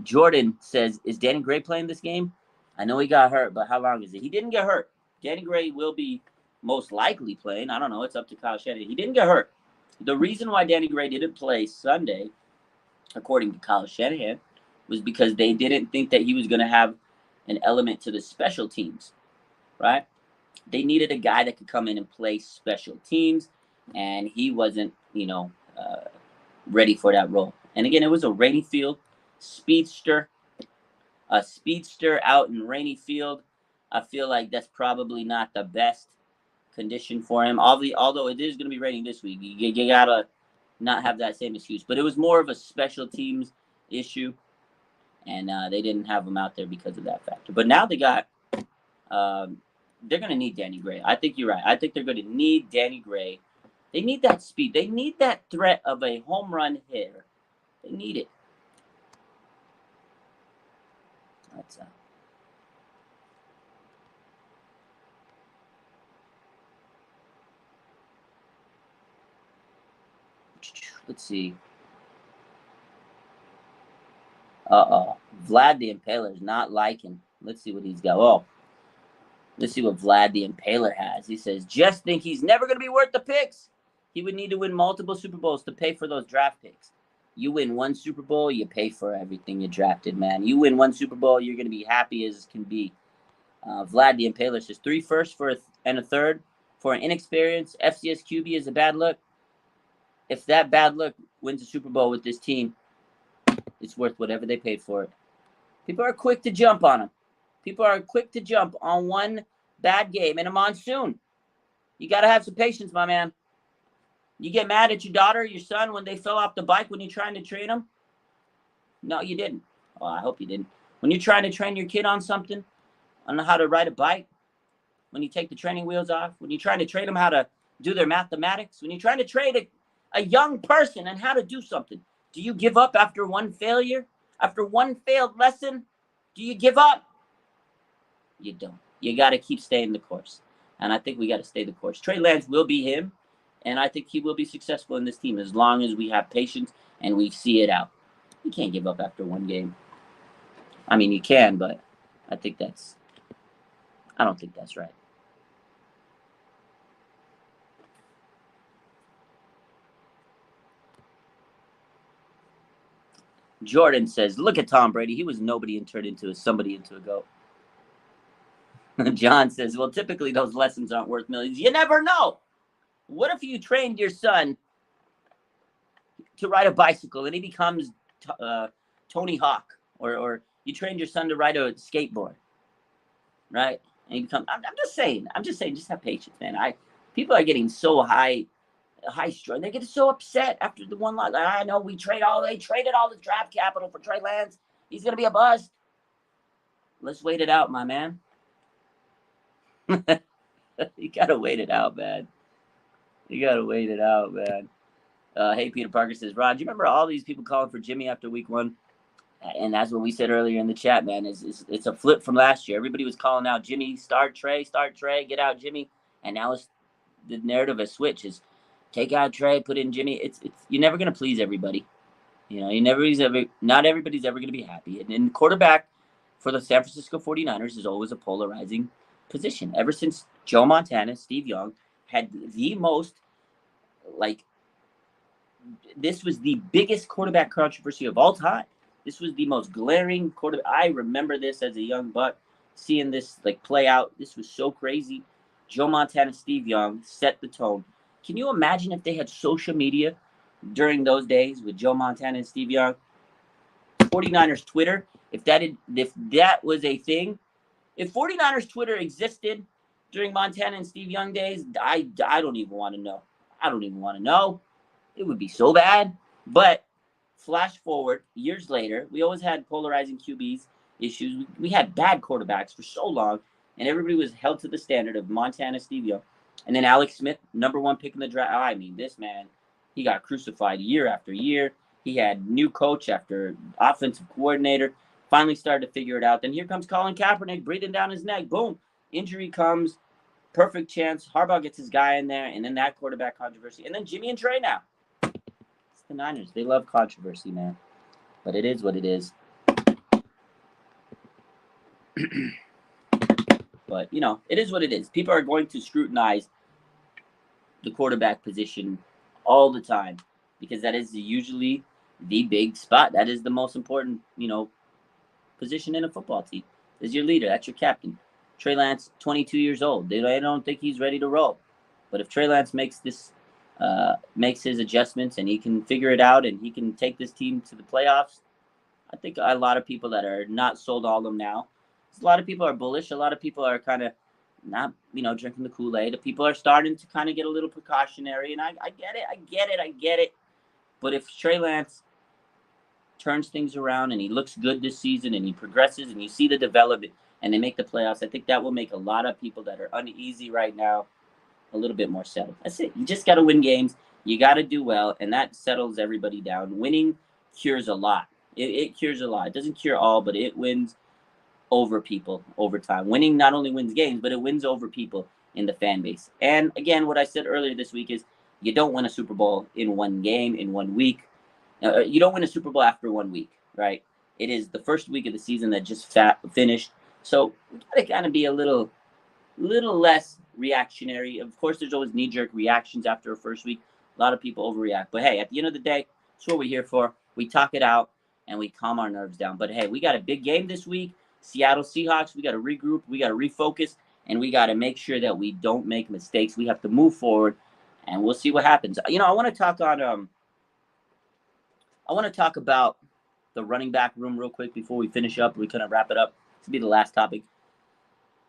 Jordan says, is Danny Gray playing this game? I know he got hurt, but how long is it? He didn't get hurt. Danny Gray will be most likely playing. I don't know. It's up to Kyle Shanahan. He didn't get hurt. The reason why Danny Gray didn't play Sunday, according to Kyle Shanahan, was because they didn't think that he was going to have an element to the special teams, right? They needed a guy that could come in and play special teams, and he wasn't, ready for that role. And again, it was a rainy field, a speedster out in rainy field. I feel like that's probably not the best condition for him. Although it is going to be raining this week, you gotta not have that same excuse. But it was more of a special teams issue, and they didn't have him out there because of that factor. But now they got. They're going to need Danny Gray. I think you're right. I think they're going to need Danny Gray. They need that speed. They need that threat of a home run hitter. They need it. That's Let's see. Vlad the Impaler's not liking. Let's see what he's got. Oh, let's see what Vlad the Impaler has. He says, just think he's never going to be worth the picks. He would need to win multiple Super Bowls to pay for those draft picks. You win one Super Bowl, you pay for everything you drafted, man. You win one Super Bowl, you're going to be happy as can be. Vlad the Impaler says 3 firsts and a third for an inexperienced FCS QB is a bad look. If that bad look wins a Super Bowl with this team, it's worth whatever they paid for it. People are quick to jump on him. People are quick to jump on one bad game in a monsoon. You got to have some patience, my man. You get mad at your daughter, your son, when they fell off the bike when you're trying to train them? No, you didn't. Well, I hope you didn't. When you're trying to train your kid on something, on how to ride a bike, when you take the training wheels off, when you're trying to train them how to do their mathematics, when you're trying to train a young person on how to do something, do you give up after one failure? After one failed lesson, do you give up? You don't. You got to keep staying the course. And I think we got to stay the course. Trey Lance will be him, and I think he will be successful in this team as long as we have patience and we see it out. You can't give up after one game. I mean, you can, but I don't think that's right. Jordan says, look at Tom Brady. He was nobody and turned into somebody into a GOAT. John says, well, typically those lessons aren't worth millions. You never know. What if you trained your son to ride a bicycle and he becomes Tony Hawk? Or you trained your son to ride a skateboard, right? And he becomes, I'm just saying, just have patience, man. People are getting so high strung. They get so upset after the one lot. I know they traded all the draft capital for Trey Lance. He's going to be a bust. Let's wait it out, my man. You got to wait it out, man. Hey, Peter Parker says, Rod, do you remember all these people calling for Jimmy after week 1? And that's what we said earlier in the chat, man. It's a flip from last year. Everybody was calling out Jimmy, start Trey, get out Jimmy. And now the narrative has switched. Is take out Trey, put in Jimmy. It's you're never going to please everybody. You know, not everybody's ever going to be happy. And quarterback for the San Francisco 49ers is always a polarizing position. Ever since Joe Montana, Steve Young had the most, this was the biggest quarterback controversy of all time. This was the most glaring quarterback. I remember this as a young buck, seeing this play out. This was so crazy. Joe Montana, Steve Young set the tone. Can you imagine if they had social media during those days with Joe Montana and Steve Young? 49ers Twitter, if that was a thing, if 49ers Twitter existed during Montana and Steve Young days, I don't even want to know. I don't even want to know. It would be so bad. But flash forward years later, we always had polarizing QBs issues. We had bad quarterbacks for so long, and everybody was held to the standard of Montana, Steve Young. And then Alex Smith, number 1 pick in the draft. I mean, this man, he got crucified year after year. He had new coach after offensive coordinator. Finally started to figure it out. Then here comes Colin Kaepernick breathing down his neck. Boom. Injury comes. Perfect chance. Harbaugh gets his guy in there. And then that quarterback controversy. And then Jimmy and Trey now. It's the Niners. They love controversy, man. But it is what it is. But, you know, it is what it is. People are going to scrutinize the quarterback position all the time because that is usually the big spot. That is the most important, position in a football team. Is your leader. That's your captain. Trey Lance, 22 years old. They don't think he's ready to roll. But if Trey Lance makes his adjustments and he can figure it out and he can take this team to the playoffs, I think a lot of people that are not sold on them now. A lot of people are bullish. A lot of people are kind of not, drinking the Kool-Aid. The people are starting to kind of get a little precautionary, and I get it. But if Trey Lance turns things around and he looks good this season and he progresses and you see the development and they make the playoffs, I think that will make a lot of people that are uneasy right now a little bit more settled. That's it. You just got to win games. You got to do well, and that settles everybody down. Winning cures a lot. It cures a lot. It doesn't cure all, but it wins over people over time. Winning not only wins games, but it wins over people in the fan base. And again, what I said earlier this week is You don't win a Super Bowl in one game, in 1 week. You don't win a Super Bowl after 1 week, right? It is the first week of the season that just finished. So we got to kind of be a little less reactionary. Of course, there's always knee-jerk reactions after a first week. A lot of people overreact. But hey, at the end of the day, that's what we're here for. We talk it out and we calm our nerves down. But hey, we got a big game this week. Seattle Seahawks, we got to regroup, we got to refocus, and we got to make sure that we don't make mistakes. We have to move forward, and we'll see what happens. You know, I want to talk about the running back room real quick before we finish up. We kind of wrap it up. This will be the last topic.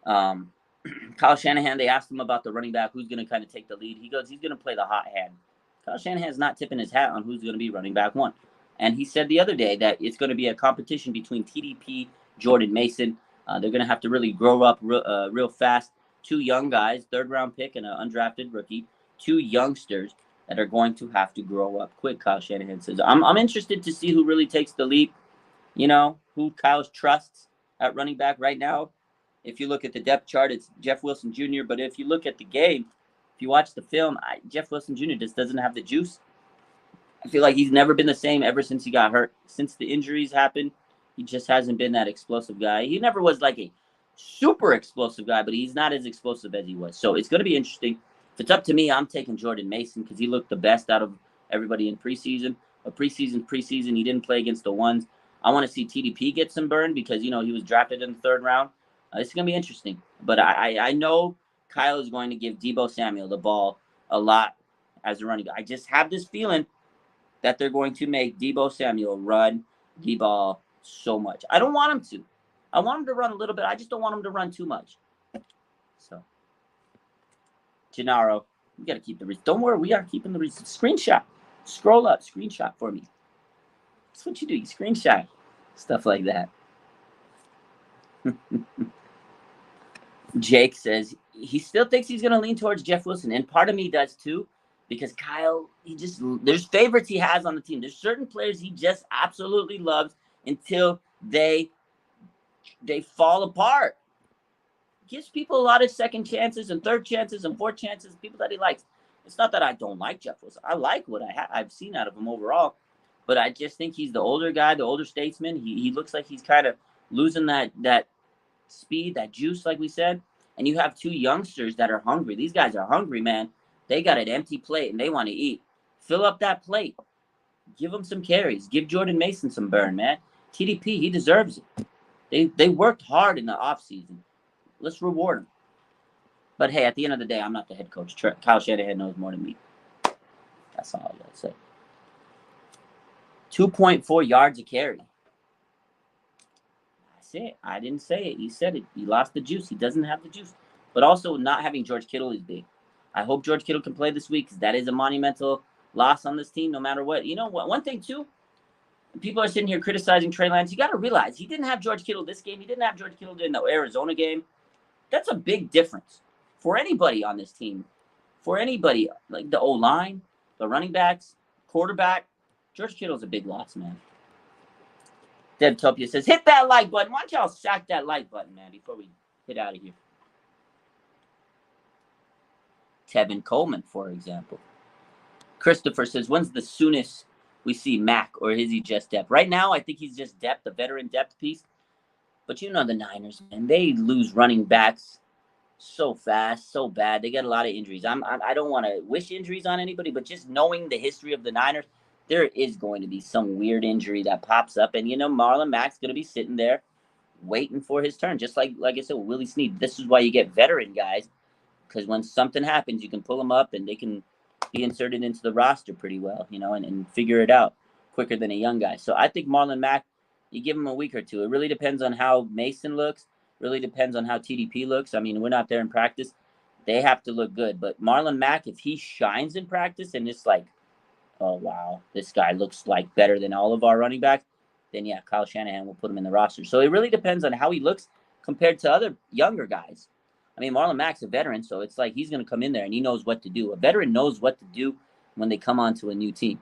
Kyle Shanahan, they asked him about the running back, who's going to kind of take the lead. He goes, he's going to play the hot hand. Kyle Shanahan's not tipping his hat on who's going to be running back one. And he said the other day that it's going to be a competition between TDP, Jordan Mason. They're going to have to really grow up real fast. 2 young guys, 3rd-round pick and an undrafted rookie. 2 youngsters that are going to have to grow up quick, Kyle Shanahan says. I'm interested to see who really takes the lead, you know, who Kyle trusts at running back right now. If you look at the depth chart, it's Jeff Wilson Jr. But if you look at the game, if you watch the film, Jeff Wilson Jr. just doesn't have the juice. I feel like he's never been the same ever since he got hurt. Since the injuries happened, he just hasn't been that explosive guy. He never was like a super explosive guy, but he's not as explosive as he was. So it's going to be interesting. If it's up to me, I'm taking Jordan Mason because he looked the best out of everybody in preseason. But preseason, he didn't play against the ones. I want to see TDP get some burn because, you know, he was drafted in the 3rd round. This is going to be interesting. But I know Kyle is going to give Deebo Samuel the ball a lot as a running back. I just have this feeling that they're going to make Deebo Samuel run the ball so much. I don't want him to. I want him to run a little bit. I just don't want him to run too much. So, Gennaro, we got to keep the reason. Don't worry, we are keeping the reason. Screenshot. Scroll up. Screenshot for me. That's what you do. You screenshot. Stuff like that. Jake says he still thinks he's going to lean towards Jeff Wilson. And part of me does too. Because Kyle, there's favorites he has on the team. There's certain players he just absolutely loves until they fall apart. Gives people a lot of second chances and 3rd chances and 4th chances, people that he likes. It's not that I don't like Jeff Wilson. I like what I've seen out of him overall. But I just think he's the older guy, the older statesman. He looks like he's kind of losing that speed, that juice, like we said. And you have 2 youngsters that are hungry. These guys are hungry, man. They got an empty plate, and they want to eat. Fill up that plate. Give them some carries. Give Jordan Mason some burn, man. TDP, he deserves it. They worked hard in the offseason. Let's reward them. But, hey, at the end of the day, I'm not the head coach. Kyle Shanahan knows more than me. That's all I got to say. 2.4 yards a carry. That's it. I didn't say it. He said it. He lost the juice. He doesn't have the juice. But also, not having George Kittle is big. I hope George Kittle can play this week because that is a monumental loss on this team no matter what. You know what? One thing, too, people are sitting here criticizing Trey Lance. You got to realize he didn't have George Kittle this game. He didn't have George Kittle in the Arizona game. That's a big difference for anybody on this team. For anybody, like the O-line, the running backs, quarterback. George Kittle's a big loss, man. Debtopia says, hit that like button. Why don't y'all sack that like button, man, before we hit out of here. Tevin Coleman, for example. Christopher says, when's the soonest we see Mac, or is he just depth? Right now, I think he's just depth, the veteran depth piece. But you know the Niners, man. They lose running backs so fast, so bad. They get a lot of injuries. I don't want to wish injuries on anybody, but just knowing the history of the Niners, there is going to be some weird injury that pops up. And, you know, Marlon Mack's going to be sitting there waiting for his turn. Just like I said with Willie Snead. This is why you get veteran guys. Because when something happens, you can pull them up and they can be inserted into the roster pretty well, you know, and figure it out quicker than a young guy. So I think Marlon Mack, you give him a week or two. It really depends on how Mason looks. Really depends on how TDP looks. I mean, we're not there in practice. They have to look good. But Marlon Mack, if he shines in practice and it's like, oh, wow, this guy looks like better than all of our running backs, then, yeah, Kyle Shanahan will put him in the roster. So it really depends on how he looks compared to other younger guys. I mean, Marlon Mack's a veteran, so it's like he's going to come in there and he knows what to do. A veteran knows what to do when they come onto a new team.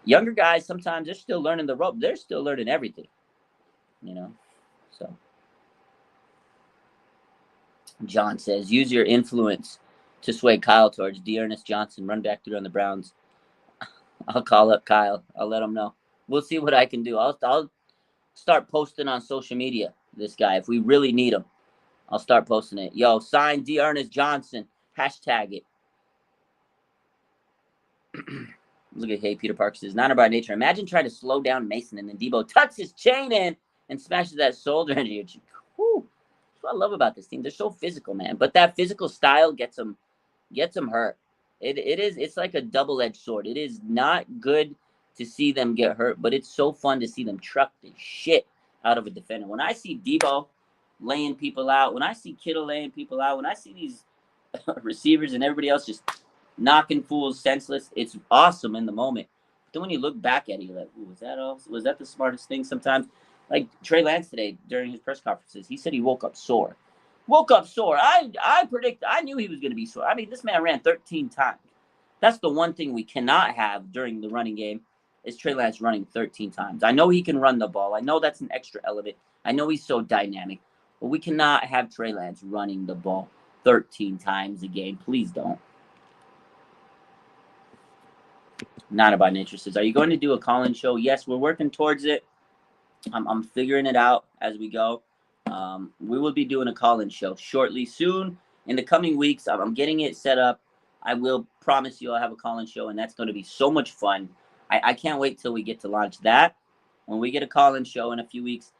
Younger guys, sometimes they're still learning the rope. They're still learning everything, you know. So John says, use your influence to sway Kyle towards Dearness Johnson, run back through on the Browns. I'll call up Kyle. I'll let him know. We'll see what I can do. I'll start posting on social media this guy. If we really need him, I'll start posting it. Yo, sign Dearness Johnson. Hashtag it. Look at Hey Peter Parker says, Niner by nature. Imagine trying to slow down Mason and then Debo tucks his chain in and smashes that shoulder into your cheek. Whew. That's what I love about this team. They're so physical, man. But that physical style gets them hurt. It's like a double-edged sword. It is not good to see them get hurt, but it's so fun to see them truck the shit out of a defender. When I see Debo laying people out, when I see Kittle laying people out, when I see these receivers and everybody else just knocking fools senseless, it's awesome in the moment. But then when you look back at it, you're like, ooh, was that the smartest thing sometimes? Like Trey Lance today during his press conferences, he said he woke up sore. I knew he was going to be sore. I mean, this man ran 13 times. That's the one thing we cannot have during the running game is Trey Lance running 13 times. I know he can run the ball. I know that's an extra element. I know he's so dynamic. But we cannot have Trey Lance running the ball 13 times a game. Please don't. Not by nature says, are you going to do a call-in show? Yes, we're working towards it. I'm figuring it out as we go. We will be doing a call-in show shortly, soon. In the coming weeks, I'm getting it set up. I will promise you I'll have a call-in show, and that's going to be so much fun. I can't wait till we get to launch that. When we get a call-in show in a few weeks,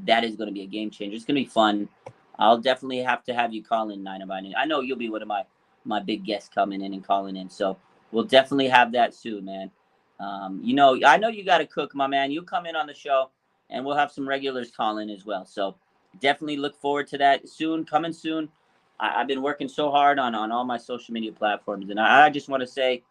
that is going to be a game changer. It's going to be fun. I'll definitely have to have you call in 9 by 9. I know you'll be one of my big guests coming in and calling in, so we'll definitely have that soon, man. I know you got to cook, my man. You come in on the show, and we'll have some regulars call in as well. So definitely look forward to that soon, coming soon. I've been working so hard on all my social media platforms, and I just want to say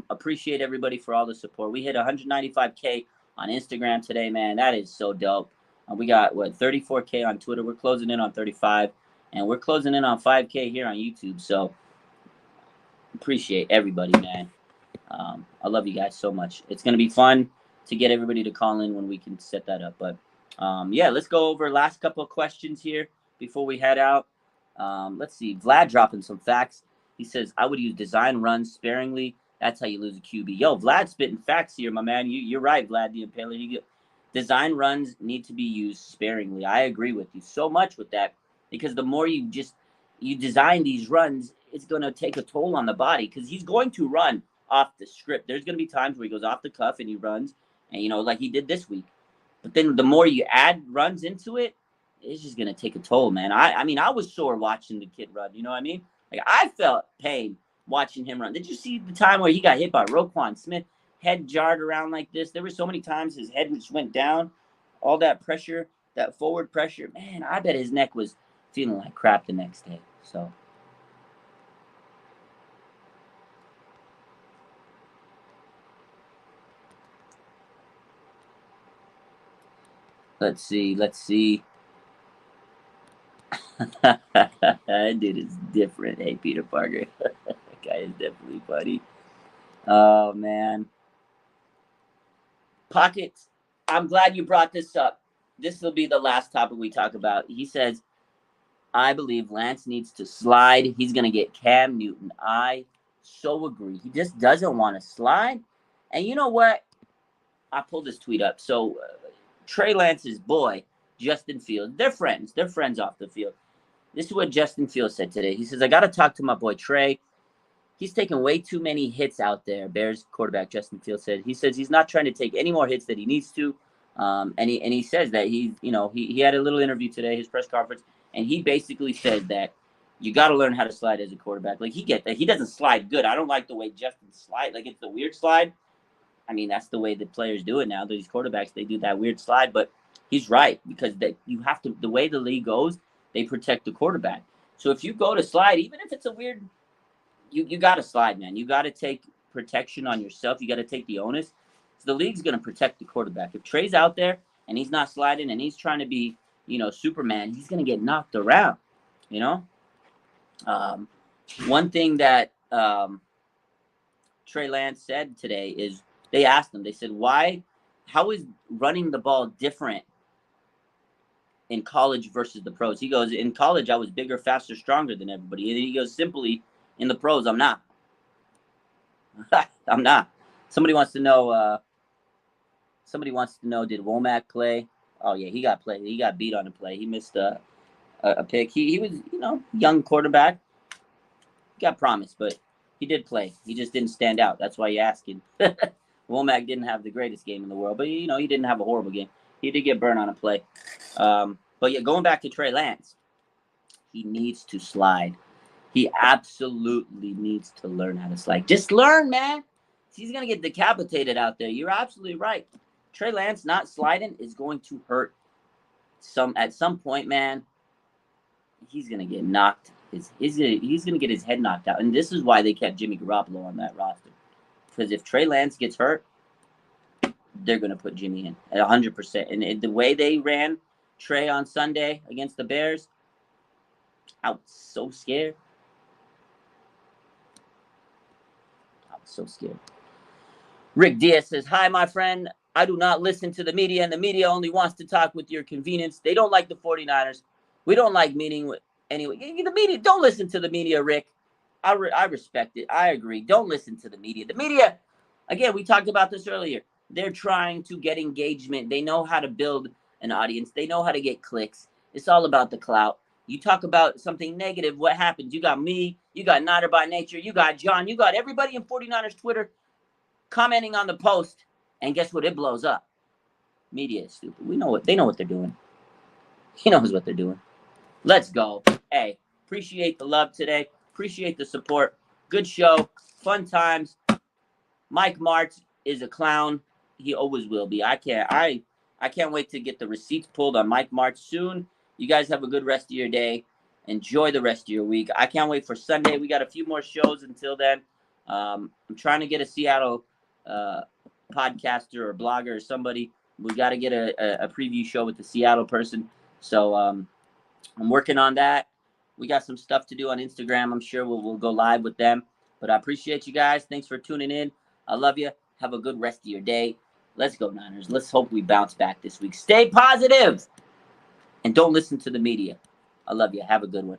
appreciate everybody for all the support. We hit 195K on Instagram today, man. That is so dope. We got, 34K on Twitter. We're closing in on 35, and we're closing in on 5K here on YouTube. So appreciate everybody, man. I love you guys so much. It's going to be fun to get everybody to call in when we can set that up. But, yeah, let's go over last couple of questions here before we head out. Let's see. Vlad dropping some facts. He says, I would use design runs sparingly. That's how you lose a QB. Yo, Vlad spitting facts here, my man. You're right, Vlad the Impaler. Design runs need to be used sparingly. I agree with you so much with that, because the more you design these runs, it's going to take a toll on the body, because he's going to run off the script. There's going to be times where he goes off the cuff and he runs, and like he did this week. But then the more you add runs into it, it's just going to take a toll, man. I mean, I was sore watching the kid run. You know what I mean? Like, I felt pain watching him run. Did you see the time where he got hit by Roquan Smith? Head jarred around like this. There were so many times his head just went down. All that pressure, that forward pressure. Man, I bet his neck was feeling like crap the next day. So let's see. That dude is different. Hey, Peter Parker. That guy is definitely funny. Oh, man. Pockets, I'm glad you brought this up. This will be the last topic we talk about. He says, I believe Lance needs to slide. He's going to get Cam Newton. I so agree. He just doesn't want to slide. And you know what? I pulled this tweet up. So Trey Lance's boy, Justin Fields, they're friends. They're friends off the field. This is what Justin Fields said today. He says, I got to talk to my boy Trey. He's taking way too many hits out there. Bears quarterback Justin Fields said. He says he's not trying to take any more hits that he needs to. And he says that he had a little interview today, his press conference, and he basically said that you got to learn how to slide as a quarterback. Like, he get that. He doesn't slide good. I don't like the way Justin slide. Like, it's the weird slide. I mean, that's the way the players do it now. These quarterbacks, they do that weird slide. But he's right, because you have to. The way the league goes, they protect the quarterback. So if you go to slide, even if it's a weird, you got to slide, man. You got to take protection on yourself. You got to take the onus. So the league's going to protect the quarterback. If Trey's out there and he's not sliding and he's trying to be, Superman, he's going to get knocked around, One thing that Trey Lance said today is, they asked him, they said, how is running the ball different in college versus the pros? He goes, in college, I was bigger, faster, stronger than everybody. And he goes, simply, In the pros, I'm not. I'm not. Somebody wants to know. Did Womack play? Oh yeah, he got played. He got beat on the play. He missed a pick. He was young quarterback. He got promised, but he did play. He just didn't stand out. That's why you're asking. Womack didn't have the greatest game in the world, but he didn't have a horrible game. He did get burned on a play. But yeah, going back to Trey Lance, he needs to slide. He absolutely needs to learn how to slide. Just learn, man. He's going to get decapitated out there. You're absolutely right. Trey Lance not sliding is going to hurt at some point, man. He's going to get knocked. He's going to get his head knocked out. And this is why they kept Jimmy Garoppolo on that roster. Because if Trey Lance gets hurt, they're going to put Jimmy in at 100%. And the way they ran Trey on Sunday against the Bears, I was so scared. So scared. Rick Diaz says, hi, my friend. I do not listen to the media, and the media only wants to talk with your convenience. They don't like the 49ers. We don't like meeting with anyway. The media, don't listen to the media, Rick. I respect it. I agree. Don't listen to the media. The media, again, we talked about this earlier. They're trying to get engagement. They know how to build an audience. They know how to get clicks. It's all about the clout. You talk about something negative, what happens? You got me, you got Niner by Nature, you got John, you got everybody in 49ers Twitter commenting on the post, and guess what? It blows up. Media is stupid. They know what they're doing. He knows what they're doing. Let's go. Hey, appreciate the love today. Appreciate the support. Good show. Fun times. Mike Martz is a clown. He always will be. I can't wait to get the receipts pulled on Mike Martz soon. You guys have a good rest of your day. Enjoy the rest of your week. I can't wait for Sunday. We got a few more shows until then. I'm trying to get a Seattle podcaster or blogger or somebody. We got to get a preview show with the Seattle person. So I'm working on that. We got some stuff to do on Instagram. I'm sure we'll go live with them. But I appreciate you guys. Thanks for tuning in. I love you. Have a good rest of your day. Let's go, Niners. Let's hope we bounce back this week. Stay positive. And don't listen to the media. I love you. Have a good one.